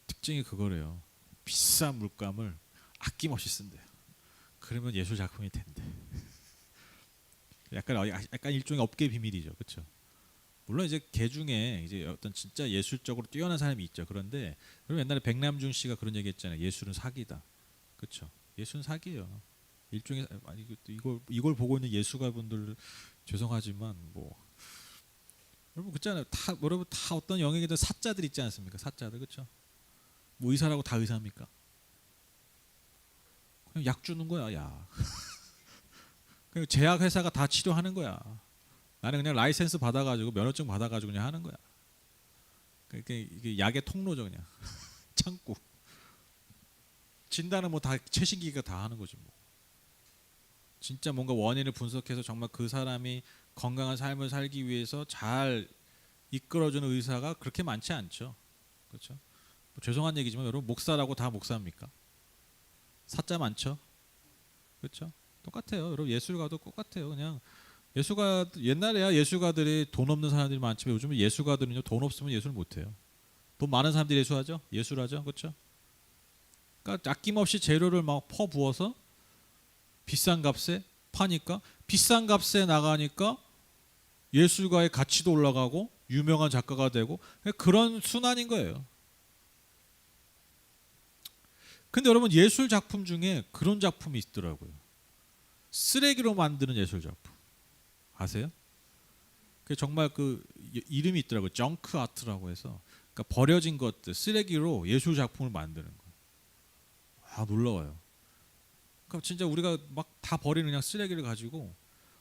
특징이 그거래요. 비싼 물감을 아낌없이 쓴대요. 그러면 예술 작품이 된대. 약간 일종의 업계 비밀이죠, 그렇죠? 물론 이제 개 중에 이제 어떤 진짜 예술적으로 뛰어난 사람이 있죠. 그런데 여러분 옛날에 백남준 씨가 그런 얘기했잖아요. 예술은 사기다, 그렇죠? 예술은 사기예요. 일종의 아니 이걸 보고 있는 예술가분들 죄송하지만 뭐 여러분 그렇잖아요. 다 여러분 다 어떤 영역에도 사자들 있지 않습니까? 사자들 그렇죠? 뭐 의사라고 다 의사입니까? 그냥 약 주는 거야, 야. 그냥 제약 회사가 다 치료하는 거야. 나는 그냥 라이센스 받아가지고 면허증 받아가지고 그냥 하는 거야. 그러니까 이게 약의 통로죠, 그냥 창구. 진단은 뭐 다 최신기기가 다 하는 거지 뭐. 진짜 뭔가 원인을 분석해서 정말 그 사람이 건강한 삶을 살기 위해서 잘 이끌어주는 의사가 그렇게 많지 않죠, 그렇죠? 뭐 죄송한 얘기지만 여러분 목사라고 다 목사입니까? 사자 많죠, 그렇죠? 똑같아요. 여러분 예술가도 똑같아요. 그냥 예술가 옛날에야 예술가들이 돈 없는 사람들이 많지만 요즘은 예술가들은요 돈 없으면 예술 못해요. 돈 많은 사람들이 예술하죠, 예술하죠, 그렇죠? 그러니까 아낌없이 재료를 막 퍼 부어서 비싼 값에 파니까 비싼 값에 나가니까 예술가의 가치도 올라가고 유명한 작가가 되고 그런 순환인 거예요. 근데 여러분 예술 작품 중에 그런 작품이 있더라고요. 쓰레기로 만드는 예술 작품 아세요? 그 정말 그 이름이 있더라고요. 정크 아트라고 해서 그러니까 버려진 것들 쓰레기로 예술 작품을 만드는 거예요. 아 놀라워요. 그러니까 진짜 우리가 막 다 버리는 그냥 쓰레기를 가지고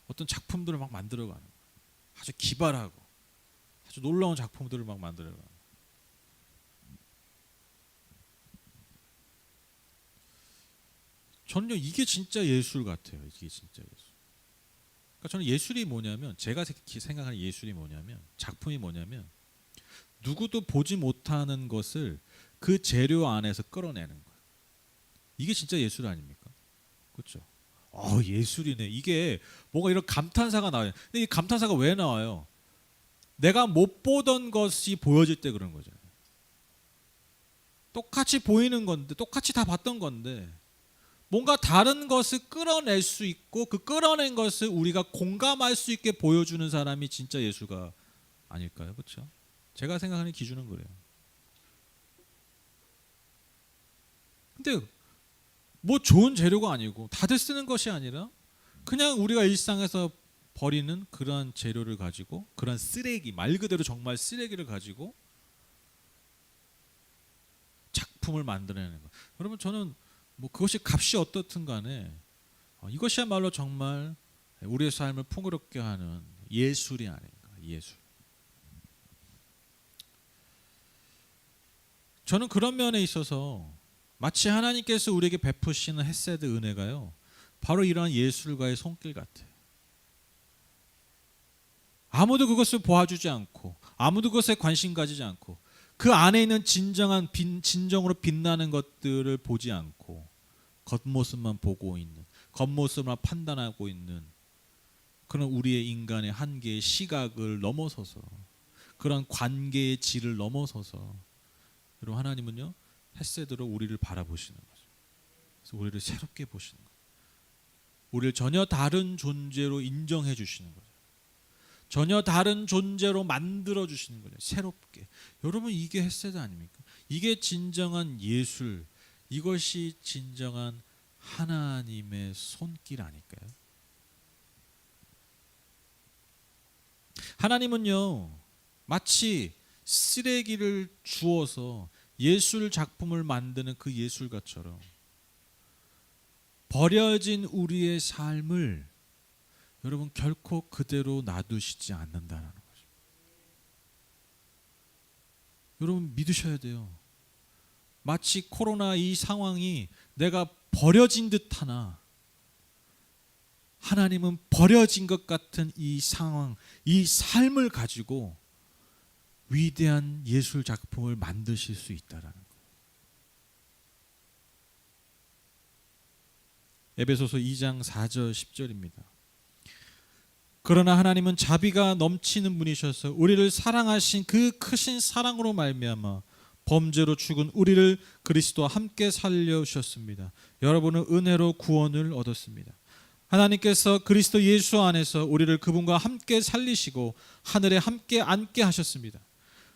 어떤 작품들을 막 만들어가는 거예요. 아주 기발하고 아주 놀라운 작품들을 막 만들어가는 거예요. 저는요 이게 진짜 예술 같아요. 이게 진짜 예술. 그러니까 저는 예술이 뭐냐면 제가 생각하는 예술이 뭐냐면 작품이 뭐냐면 누구도 보지 못하는 것을 그 재료 안에서 끌어내는 거예요. 이게 진짜 예술 아닙니까? 그렇죠? 예술이네. 이게 뭔가 이런 감탄사가 나와요. 근데 이 감탄사가 왜 나와요? 내가 못 보던 것이 보여질 때 그런 거잖아요. 똑같이 보이는 건데 똑같이 다 봤던 건데 뭔가 다른 것을 끌어낼 수 있고 그 끌어낸 것을 우리가 공감할 수 있게 보여주는 사람이 진짜 예수가 아닐까요? 그렇죠? 제가 생각하는 기준은 그래요. 근데 뭐 좋은 재료가 아니고 다들 쓰는 것이 아니라 그냥 우리가 일상에서 버리는 그러한 재료를 가지고 그런 쓰레기, 말 그대로 정말 쓰레기를 가지고 작품을 만들어내는 것. 여러분 저는 뭐 그것이 값이 어떻든 간에 이것이야말로 정말 우리의 삶을 풍요롭게 하는 예술이 아닌가. 예술. 저는 그런 면에 있어서 마치 하나님께서 우리에게 베푸시는 헤세드 은혜가요, 바로 이러한 예술가의 손길 같아요. 아무도 그것을 보아주지 않고 아무도 그것에 관심 가지지 않고 그 안에 있는 진정으로 빛나는 것들을 보지 않고 겉모습만 보고 있는, 겉모습만 판단하고 있는 그런 우리의 인간의 한계의 시각을 넘어서서, 그런 관계의 질을 넘어서서 여러분 하나님은요 헤세드로 우리를 바라보시는 거죠. 그래서 우리를 새롭게 보시는 거죠. 우리를 전혀 다른 존재로 인정해 주시는 거죠. 전혀 다른 존재로 만들어 주시는 거죠. 새롭게. 여러분 이게 헤세드 아닙니까? 이게 진정한 예술, 이것이 진정한 하나님의 손길 아닐까요? 하나님은요 마치 쓰레기를 주어서 예술 작품을 만드는 그 예술가처럼 버려진 우리의 삶을 여러분 결코 그대로 놔두시지 않는다는 거죠. 여러분 믿으셔야 돼요. 마치 코로나 이 상황이 내가 버려진 듯하나 하나님은 버려진 것 같은 이 상황, 이 삶을 가지고 위대한 예술 작품을 만드실 수 있다라는 거예요. 에베소서 2장 4절 10절입니다. 그러나 하나님은 자비가 넘치는 분이셔서 우리를 사랑하신 그 크신 사랑으로 말미암아 범죄로 죽은 우리를 그리스도와 함께 살려주셨습니다. 여러분은 은혜로 구원을 얻었습니다. 하나님께서 그리스도 예수 안에서 우리를 그분과 함께 살리시고 하늘에 함께 앉게 하셨습니다.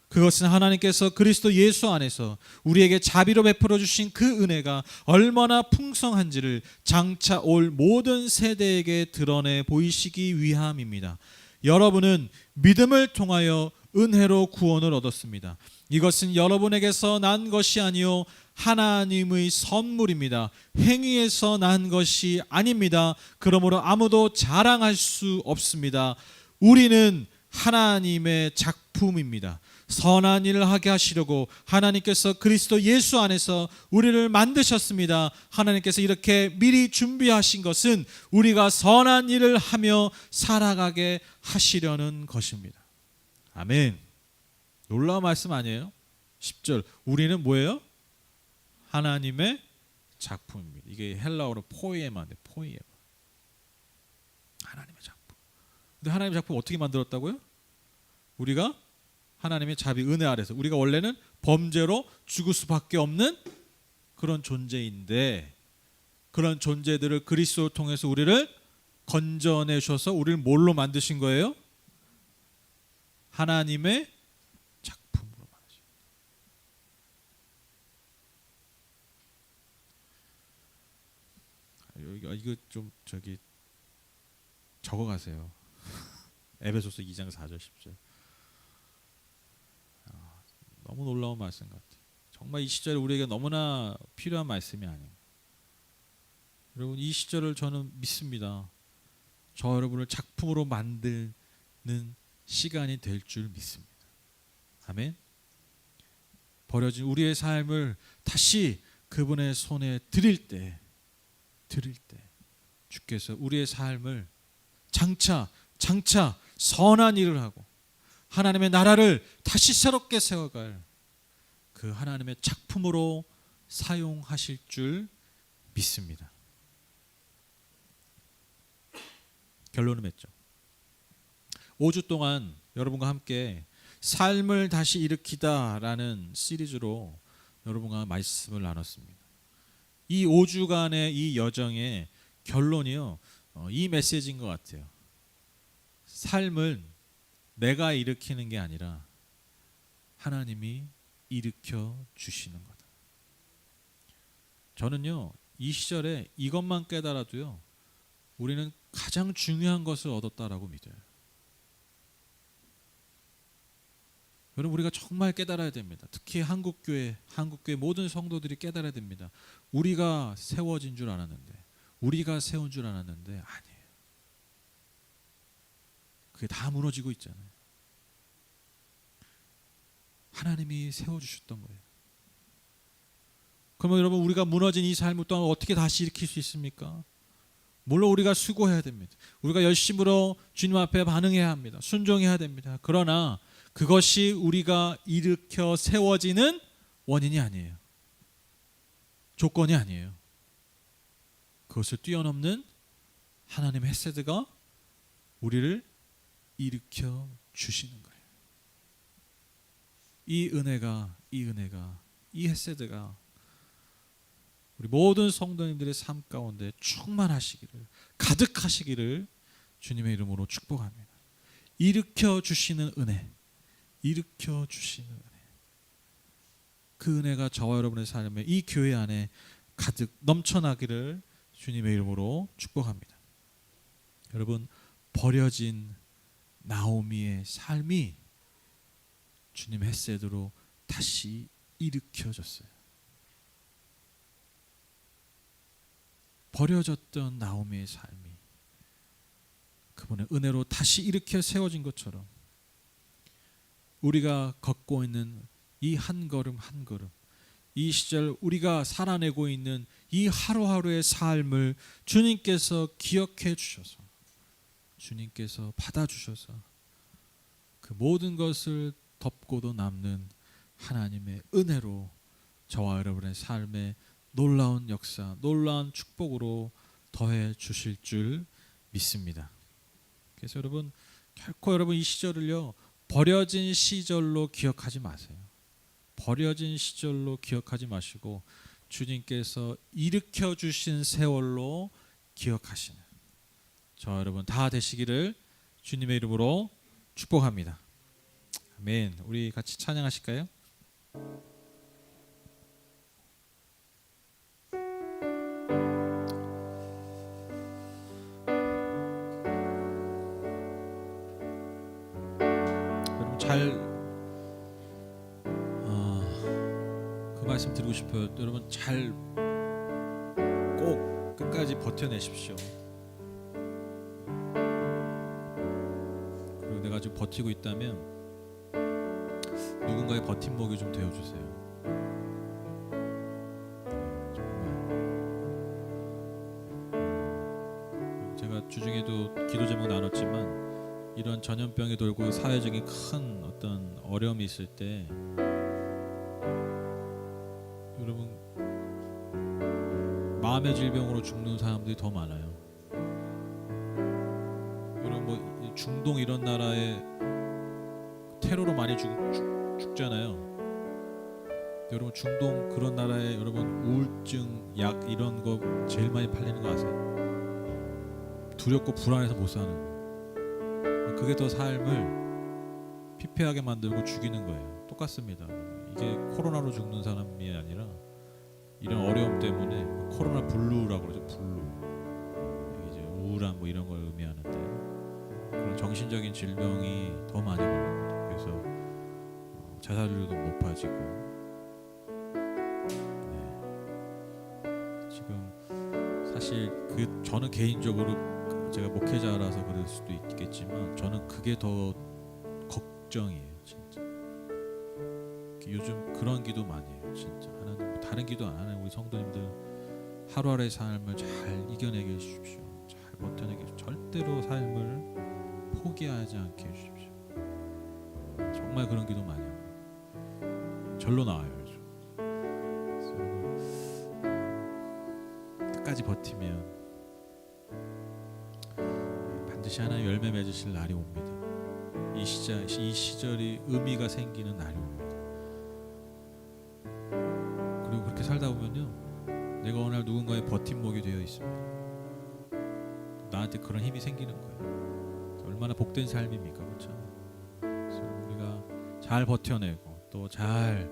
그것은 하나님께서 그리스도 예수 안에서 우리에게 자비로 베풀어 주신 그 은혜가 얼마나 풍성한지를 장차 올 모든 세대에게 드러내 보이시기 위함입니다. 여러분은 믿음을 통하여 은혜로 구원을 얻었습니다. 이것은 여러분에게서 난 것이 아니요 하나님의 선물입니다. 행위에서 난 것이 아닙니다. 그러므로 아무도 자랑할 수 없습니다. 우리는 하나님의 작품입니다. 선한 일을 하게 하시려고 하나님께서 그리스도 예수 안에서 우리를 만드셨습니다. 하나님께서 이렇게 미리 준비하신 것은 우리가 선한 일을 하며 살아가게 하시려는 것입니다. 아멘. 놀라운 말씀 아니에요? 10절 우리는 뭐예요? 하나님의 작품입니다. 이게 헬라어로 포이에마인데 포이에마. 하나님의 작품. 근데 하나님의 작품 어떻게 만들었다고요? 우리가 하나님의 자비 은혜 아래서 우리가 원래는 범죄로 죽을 수밖에 없는 그런 존재인데 그런 존재들을 그리스도를 통해서 우리를 건져내 주셔서 우리를 뭘로 만드신 거예요? 하나님의 작품으로 만드신 거예요. 이거 좀 적어 가세요. 에베소서 2장 4절 10절. 너무 놀라운 말씀 같아요. 정말 이 시절에 우리에게 너무나 필요한 말씀이 아니에요. 여러분 이 시절을 저는 믿습니다. 저 여러분을 작품으로 만드는 시간이 될 줄 믿습니다. 아멘. 버려진 우리의 삶을 다시 그분의 손에 드릴 때 주께서 우리의 삶을 장차 선한 일을 하고 하나님의 나라를 다시 새롭게 세워갈 그 하나님의 작품으로 사용하실 줄 믿습니다. 결론은 맺죠. 5주 동안 여러분과 함께 삶을 다시 일으키다라는 시리즈로 여러분과 말씀을 나눴습니다. 이 5주간의 이 여정의 결론이요, 이 메시지인 것 같아요. 삶은 내가 일으키는 게 아니라 하나님이 일으켜 주시는 거다. 저는요, 이 시절에 이것만 깨달아도요, 우리는 가장 중요한 것을 얻었다라고 믿어요. 여러분, 우리가 정말 깨달아야 됩니다. 특히 한국교회 모든 성도들이 깨달아야 됩니다. 우리가 세워진 줄 알았는데, 우리가 세운 줄 알았는데 아니에요. 그게 다 무너지고 있잖아요. 하나님이 세워주셨던 거예요. 그러면 여러분, 우리가 무너진 이 삶을 또한 어떻게 다시 일으킬 수 있습니까? 물론 우리가 수고해야 됩니다. 우리가 열심으로 주님 앞에 반응해야 합니다. 순종해야 됩니다. 그러나 그것이 우리가 일으켜 세워지는 원인이 아니에요. 조건이 아니에요. 그것을 뛰어넘는 하나님의 헤세드가 우리를 일으켜 주시는 거예요. 이 은혜가, 이 헤세드가 우리 모든 성도님들의 삶 가운데 충만하시기를, 가득하시기를 주님의 이름으로 축복합니다. 일으켜 주시는 은혜, 일으켜 주시는 은혜. 그 은혜가 저와 여러분의 삶에, 이 교회 안에 가득 넘쳐나기를 주님의 이름으로 축복합니다. 여러분, 버려진 나오미의 삶이 주님의 헤세드로 다시 일으켜졌어요. 버려졌던 나오미의 삶이 그분의 은혜로 다시 일으켜 세워진 것처럼 우리가 걷고 있는 이 한 걸음 한 걸음, 이 시절 우리가 살아내고 있는 이 하루하루의 삶을 주님께서 기억해 주셔서, 주님께서 받아주셔서 그 모든 것을 덮고도 남는 하나님의 은혜로 저와 여러분의 삶에 놀라운 역사, 놀라운 축복으로 더해 주실 줄 믿습니다. 그래서 여러분, 결코 여러분 이 시절을요, 버려진 시절로 기억하지 마세요. 버려진 시절로 기억하지 마시고 주님께서 일으켜 주신 세월로 기억하시는 저와 여러분 다 되시기를 주님의 이름으로 축복합니다. 아멘. 우리 같이 찬양하실까요? 여러분 그 말씀 드리고 싶어요. 여러분 잘 꼭 끝까지 버텨내십시오. 그리고 내가 지금 버티고 있다면 누군가의 버팀목이 좀 되어주세요. 정말. 제가 주중에도 기도 제목 나눴지만 이런 전염병이 돌고 사회적인 큰 어떤 어려움이 있을 때 여러분 마음의 질병으로 죽는 사람들이 더 많아요. 여러분 뭐 중동 이런 나라에 테러로 많이 죽잖아요. 여러분 중동 그런 나라에 여러분 우울증 약 이런 거 제일 많이 팔리는 거 아세요? 두렵고 불안해서 못 사는 거. 그게 더 삶을 피폐하게 만들고 죽이는 거예요. 똑같습니다. 이게 코로나로 죽는 사람이 아니라 이런 어려움 때문에 코로나 블루라고 그러죠. 블루. 이제 우울한 뭐 이런 걸 의미하는데 그런 정신적인 질병이 더 많이 걸립니다. 그래서 자살률도 높아지고. 네. 지금 사실 저는 개인적으로 제가 목회자라서 그럴 수도 있겠지만 저는 그게 더 걱정이에요. 진짜. 요즘 그런 기도 많이 해요. 진짜 하나님 다른 기도 안 하는 우리 성도님들 하루하루의 삶을 잘 이겨내게 해주십시오. 잘 버텨내게 해주십시오. 절대로 삶을 포기하지 않게 해주십시오. 정말 그런 기도 많이 합니다. 절로 나와요. 요즘. 끝까지 버티면 반드시 하나님 열매 맺으실 날이 옵니다. 이 시절이 의미가 생기는 날이 옵니다. 그리고 그렇게 살다 보면요 내가 오늘 누군가의 버팀목이 되어 있습니다. 나한테 그런 힘이 생기는 거예요. 얼마나 복된 삶입니까, 그렇죠? 그래서 우리가 잘 버텨내고 또 잘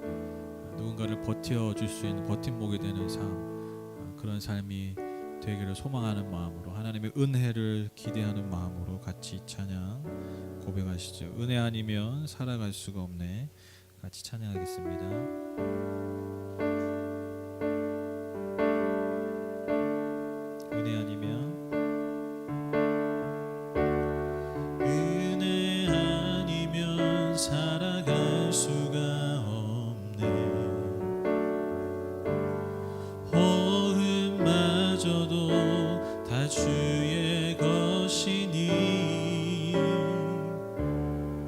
누군가를 버텨줄 수 있는 버팀목이 되는 삶, 그런 삶이 되기를 소망하는 마음으로, 하나님의 은혜를 기대하는 마음으로 같이 찬양 고백하시죠. 은혜 아니면 살아갈 수가 없네. 같이 찬양하겠습니다. 은혜 아니면, 은혜 아니면 살아갈 수가 없네. 호흡마저도 다 주의 것이니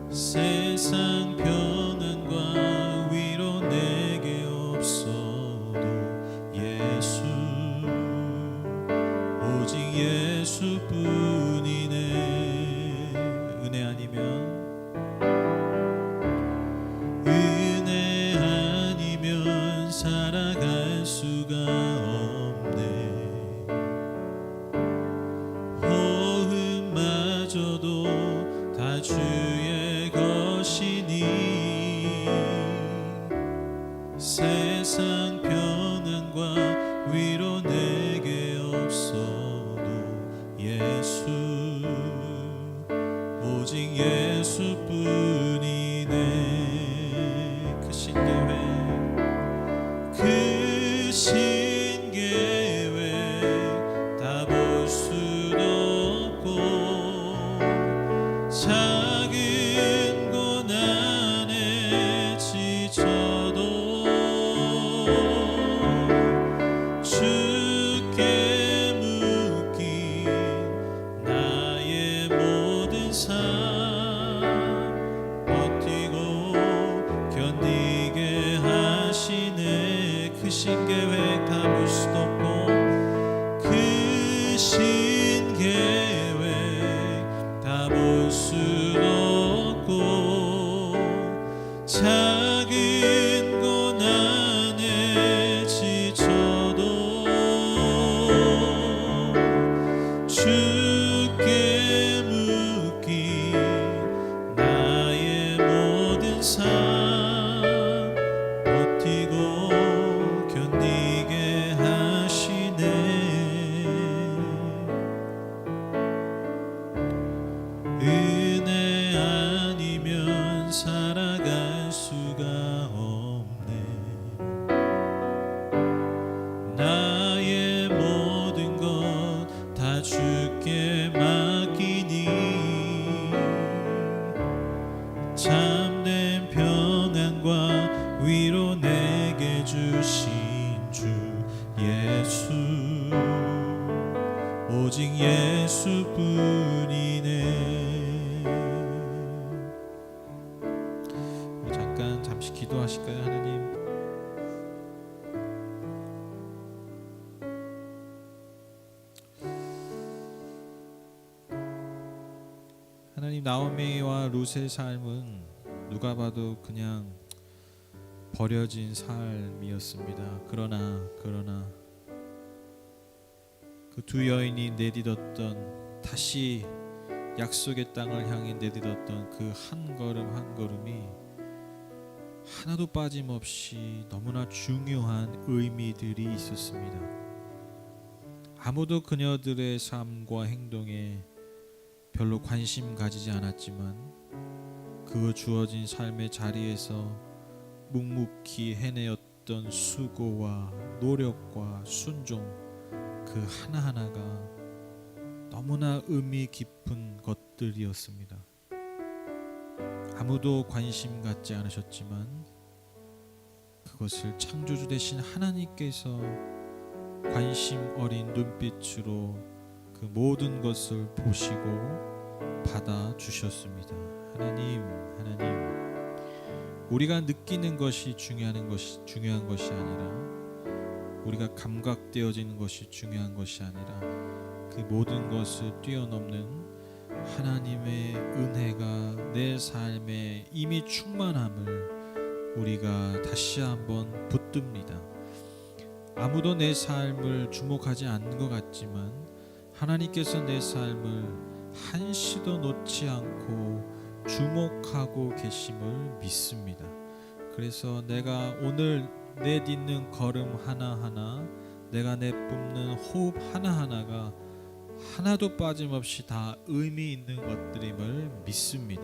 세상 평안과 위로 내게 없어도 예수, 오직 예수뿐이네. 은혜 아니면, 은혜 아니면 살아갈 수가 없네. 호흡마저도 다 주의 것이니 세상 평안과 위로 내게 없어도 예수, 오직 예수뿐이네. 그 신계획, 그 신계획 다 볼 수도 없고 작은 고난에 지쳐도 주께 묶인 나의 모든 삶 버티고 견디게 하시네. 그 신계획 다 볼 수도 없고, 그 신계획 다 볼 수도 없고 작은 고난에 지쳐도 주께 묶인 나의 모든 삶 버티고 견디게 하시네. 은혜 아니면 살아갈 수가 없네. 나의 모든 것 다 주께 맡기니 참된 평안과 위로 내게 주신 주 예수, 오직 예수뿐이네. 잠깐 잠시 기도하실까요? 하나님, 하나님, 나오미와 룻의 삶은 누가 봐도 그냥 버려진 삶이었습니다. 그러나 그 두 여인이 내딛었던, 다시 약속의 땅을 향해 내딛었던 그 한 걸음 한 걸음이 하나도 빠짐없이 너무나 중요한 의미들이 있었습니다. 아무도 그녀들의 삶과 행동에 별로 관심 가지지 않았지만 그 주어진 삶의 자리에서 묵묵히 해내었던 수고와 노력과 순종, 그 하나하나가 너무나 의미 깊은 것들이었습니다. 아무도 관심 갖지 않으셨지만 그것을 창조주 되신 하나님께서 관심 어린 눈빛으로 그 모든 것을 보시고 받아 주셨습니다. 하나님, 우리가 느끼는 것이 중요한 것이 아니라, 우리가 감각되어지는 것이 중요한 것이 아니라, 그 모든 것을 뛰어넘는 하나님의 은혜가 내 삶에 이미 충만함을 우리가 다시 한번 붙듭니다. 아무도 내 삶을 주목하지 않는 것 같지만 하나님께서 내 삶을 한시도 놓지 않고 주목하고 계심을 믿습니다. 그래서 내가 오늘 내딛는 걸음 하나하나, 내가 내뿜는 호흡 하나하나가 하나도 빠짐없이 다 의미 있는 것들임을 믿습니다.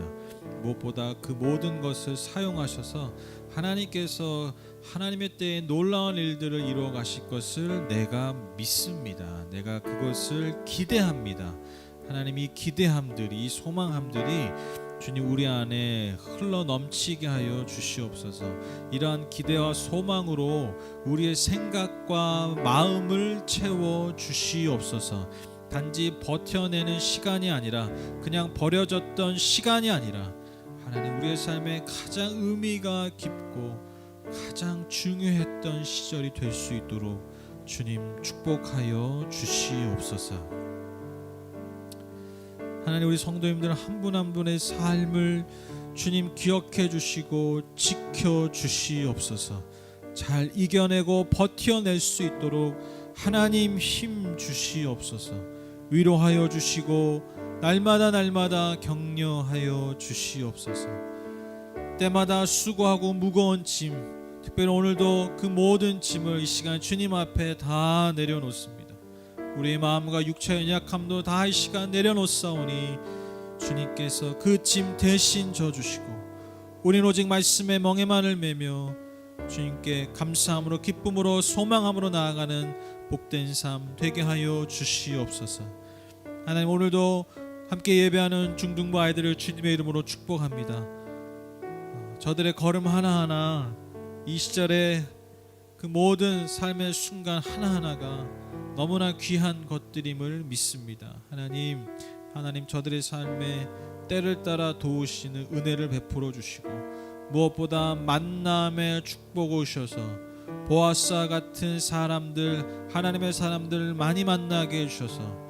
무엇보다 그 모든 것을 사용하셔서 하나님께서 하나님의 때에 놀라운 일들을 이루어 가실 것을 내가 믿습니다. 내가 그것을 기대합니다. 하나님, 이 기대함들이, 이 소망함들이 주님 우리 안에 흘러 넘치게 하여 주시옵소서. 이러한 기대와 소망으로 우리의 생각과 마음을 채워 주시옵소서. 단지 버텨내는 시간이 아니라, 그냥 버려졌던 시간이 아니라, 하나님 우리의 삶에 가장 의미가 깊고 가장 중요했던 시절이 될 수 있도록 주님 축복하여 주시옵소서. 하나님, 우리 성도님들 한 분 한 분의 삶을 주님 기억해 주시고 지켜 주시옵소서. 잘 이겨내고 버텨낼 수 있도록 하나님 힘 주시옵소서. 위로하여 주시고 날마다 격려하여 주시옵소서. 때마다 수고하고 무거운 짐, 특별히 오늘도 그 모든 짐을 이 시간 주님 앞에 다 내려놓습니다. 우리의 마음과 육체의 연약함도 다 이 시간 내려놓사오니 주님께서 그 짐 대신 져주시고 우리는 오직 말씀의 멍에만을 매며 주님께 감사함으로, 기쁨으로, 소망함으로 나아가는 복된 삶 되게 하여 주시옵소서. 하나님, 오늘도 함께 예배하는 중등부 아이들을 주님의 이름으로 축복합니다. 저들의 걸음 하나하나, 이 시절에 그 모든 삶의 순간 하나하나가 너무나 귀한 것들임을 믿습니다. 하나님 저들의 삶에 때를 따라 도우시는 은혜를 베풀어 주시고, 무엇보다 만남의 축복 오셔서 보아스와 같은 사람들, 하나님의 사람들 많이 만나게 해주셔서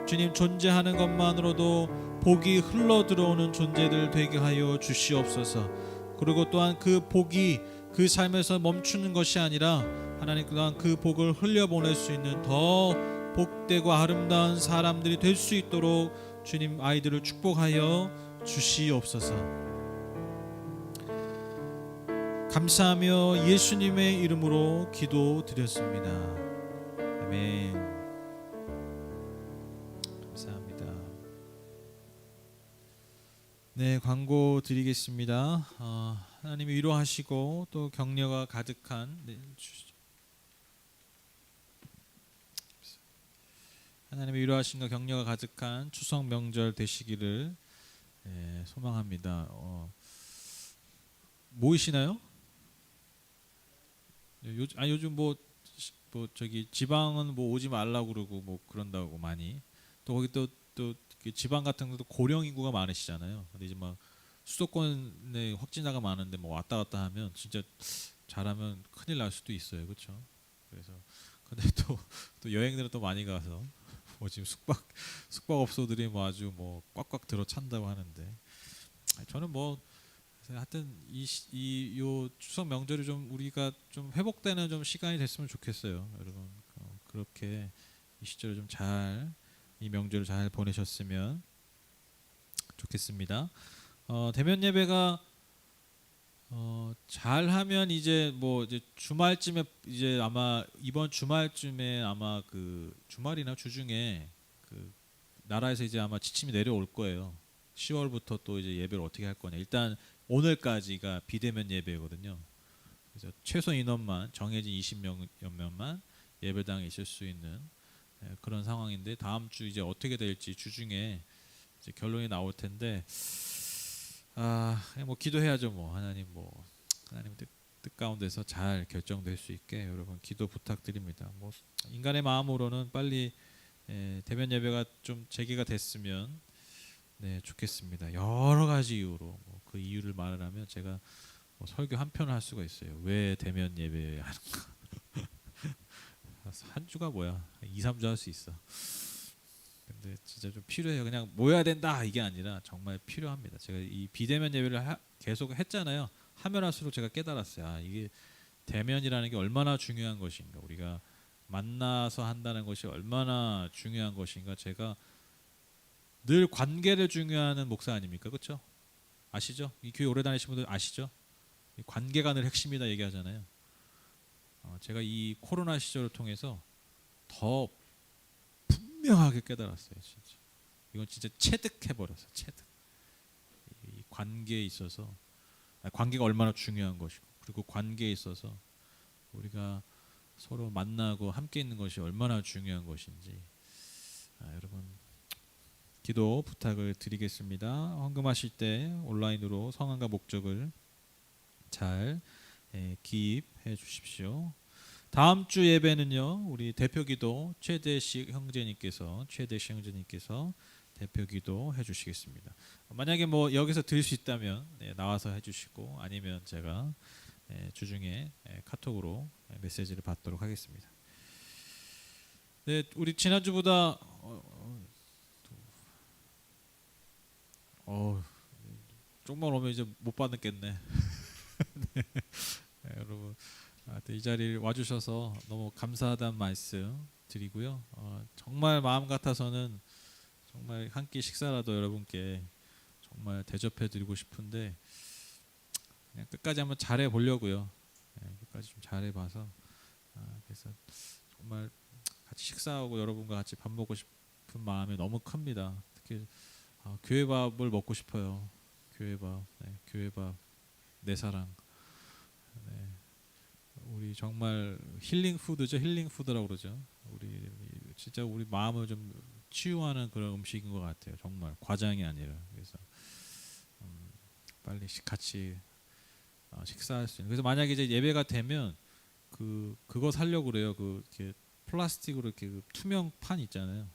주님 존재하는 것만으로도 복이 흘러 들어오는 존재들 되게 하여 주시옵소서. 그리고 또한 그 복이 그 삶에서 멈추는 것이 아니라 하나님 또한 그 복을 흘려보낼 수 있는 더 복되고 아름다운 사람들이 될 수 있도록 주님 아이들을 축복하여 주시옵소서. 감사하며 예수님의 이름으로 기도드렸습니다. 아멘. 감사합니다. 네, 광고 드리겠습니다. 하나님이 위로하시고 또 격려가 가득한, 하나님의 위로하심과 격려가 가득한 추석 명절 되시기를 소망합니다. 모이시나요? 요즘 뭐 저기 지방은 뭐 오지 말라고 그러고 뭐 그런다고 많이, 또 거기 또 지방 같은 것도 고령 인구가 많으시잖아요. 근데 이제 막 수도권에 확진자가 많은데 뭐 왔다 갔다 하면 진짜 잘하면 큰일 날 수도 있어요, 그렇죠? 그래서 근데 또 여행들은 또 많이 가서 뭐 지금 숙박업소들이 뭐 아주 뭐 꽉꽉 들어 찬다고 하는데, 저는 뭐 하여튼 요 추석 명절이 좀 우리가 좀 회복되는 좀 시간이 됐으면 좋겠어요, 여러분. 그렇게 이 시절을 좀 잘, 이 명절을 잘 보내셨으면 좋겠습니다. 대면 예배가 잘하면 이제 주말쯤에, 이제 아마 이번 주말쯤에 아마 그 주말이나 주중에 그 나라에서 이제 아마 지침이 내려올 거예요. 10월부터 또 이제 예배를 어떻게 할 거냐. 일단 오늘까지가 비대면 예배거든요. 그래서 최소 인원만, 정해진 20명만 예배당에 있을 수 있는 그런 상황인데, 다음 주 이제 어떻게 될지 주중에 이제 결론이 나올 텐데, 뭐 기도해야죠. 하나님 뜻 가운데서 잘 결정될 수 있게 여러분 기도 부탁드립니다. 인간의 마음으로는 빨리 대면 예배가 좀 재개가 됐으면 좋겠습니다. 여러 가지 이유로 그 이유를 말을 하면 제가 설교 한 편을 할 수가 있어요. 왜 대면 예배 하는가? 한 주가 뭐야? 2, 3주 할 수 있어. 근데 진짜 좀 필요해요. 그냥 모여야 된다 이게 아니라 정말 필요합니다. 제가 이 비대면 예배를 계속 했잖아요. 하면 할수록 제가 깨달았어요. 이게 대면이라는 게 얼마나 중요한 것인가. 우리가 만나서 한다는 것이 얼마나 중요한 것인가. 제가 늘 관계를 중요하는 목사 아닙니까? 그렇죠? 아시죠? 이 교회 오래 다니신 분들 아시죠? 이 관계가 늘 핵심이다 얘기하잖아요. 제가 이 코로나 시절을 통해서 더 분명하게 깨달았어요. 진짜. 이건 진짜 체득해버렸어요. 체득. 이 관계에 있어서 관계가 얼마나 중요한 것이고, 그리고 관계에 있어서 우리가 서로 만나고 함께 있는 것이 얼마나 중요한 것인지 여러분 기도 부탁을 드리겠습니다. 헌금하실 때 온라인으로 성함과 목적을 잘 기입해 주십시오. 다음 주 예배는요, 우리 대표기도 최대식 형제님께서 대표기도 해주시겠습니다. 만약에 뭐 여기서 드릴 수 있다면 나와서 해주시고, 아니면 제가 주중에 카톡으로 메시지를 받도록 하겠습니다. 네, 우리 지난주보다 조금만 오면 이제 못 받겠네. 네, 여러분 이 자리에 와주셔서 너무 감사하다는 말씀 드리고요. 정말 마음 같아서는 정말 한 끼 식사라도 여러분께 정말 대접해드리고 싶은데 그냥 끝까지 한번 잘해 보려고요. 끝까지 좀 잘해봐서 그래서 정말 같이 식사하고 여러분과 같이 밥 먹고 싶은 마음이 너무 큽니다. 특히 교회 밥을 먹고 싶어요. 교회 밥, 교회 밥, 내 사랑. 네. 우리 정말 힐링 푸드죠. 힐링 푸드라고 그러죠. 우리 진짜 우리 마음을 좀 치유하는 그런 음식인 것 같아요. 정말 과장이 아니라. 그래서 빨리 같이 식사할 수 있는. 그래서 만약에 이제 예배가 되면 그거 사려고 그래요. 이렇게 플라스틱으로 이렇게 투명 판 있잖아요.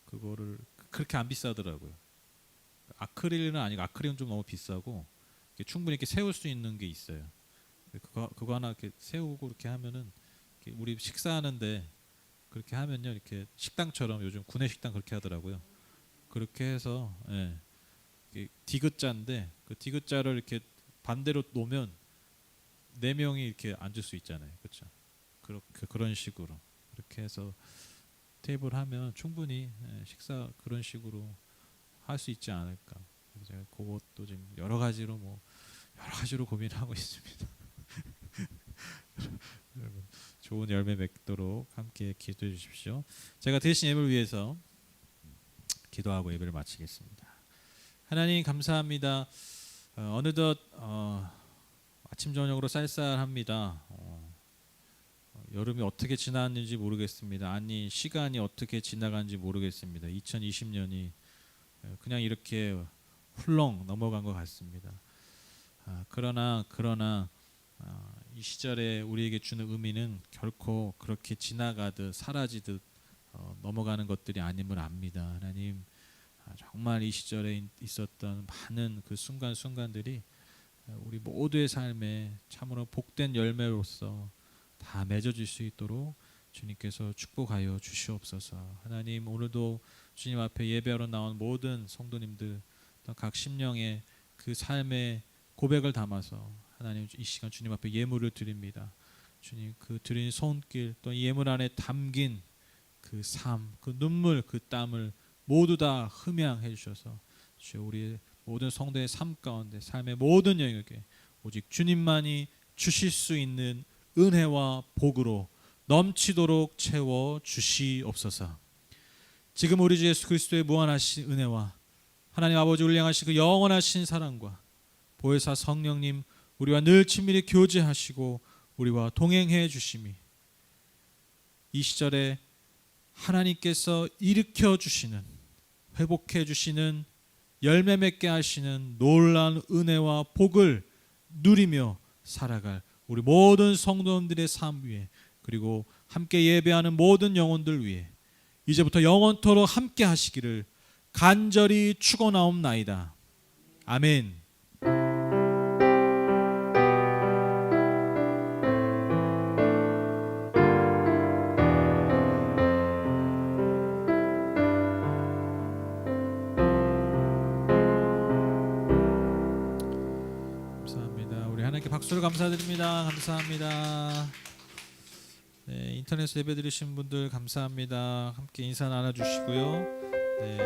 그거를 그렇게 안 비싸더라고요. 아크릴은 아니고, 아크릴은 좀 너무 비싸고 충분히 이렇게 세울 수 있는 게 있어요. 그거 하나 이렇게 세우고 이렇게 하면은 이렇게 우리 식사하는데 그렇게 하면요, 이렇게 식당처럼 요즘 구내식당 그렇게 하더라고요. 그렇게 해서 디귿자인데 그 디귿자를 이렇게 반대로 놓으면 4명이 이렇게 앉을 수 있잖아요. 그렇죠? 그런 식으로 이렇게 해서 테이블 하면 충분히 식사 그런 식으로 할 수 있지 않을까. 그래서 제가 그것도 지금 여러 가지로 고민하고 있습니다. 여러분 좋은 열매 맺도록 함께 기도해 주십시오. 제가 대신 예배를 위해서 기도하고 예배를 마치겠습니다. 하나님 감사합니다. 어느덧 아침 저녁으로 쌀쌀합니다. 여름이 어떻게 지났는지 모르겠습니다. 아니 시간이 어떻게 지나간지 모르겠습니다. 2020년이 그냥 이렇게 훌렁 넘어간 것 같습니다. 그러나 이 시절에 우리에게 주는 의미는 결코 그렇게 지나가듯 사라지듯 넘어가는 것들이 아님을 압니다. 하나님 정말 이 시절에 있었던 많은 그 순간순간들이 우리 모두의 삶에 참으로 복된 열매로서 다 맺어질 수 있도록 주님께서 축복하여 주시옵소서. 하나님 오늘도 주님 앞에 예배하러 나온 모든 성도님들 각 심령의 그 삶의 고백을 담아서 하나님 이 시간 주님 앞에 예물을 드립니다. 주님 그 드린 손길 또 예물 안에 담긴 그 삶, 그 눈물, 그 땀을 모두 다 흠양해 주셔서 주여 우리 모든 성도의 삶 가운데 삶의 모든 영역에 오직 주님만이 주실 수 있는 은혜와 복으로 넘치도록 채워 주시옵소서. 지금 우리 주 예수 그리스도의 무한하신 은혜와 하나님 아버지 울량하신 그 영원하신 사랑과 보혜사 성령님 우리와 늘 친밀히 교제하시고 우리와 동행해 주심이 이 시절에 하나님께서 일으켜 주시는 회복해 주시는 열매 맺게 하시는 놀라운 은혜와 복을 누리며 살아갈 우리 모든 성도님들의 삶 위에 그리고 함께 예배하는 모든 영혼들 위에 이제부터 영원토록 함께 하시기를 간절히 축원하옵나이다. 아멘. 감사합니다. 우리 하나님께 박수를 감사드립니다. 감사합니다. 인터넷 예배 드리신 분들 감사합니다. 함께 인사 나눠주시고요. 네,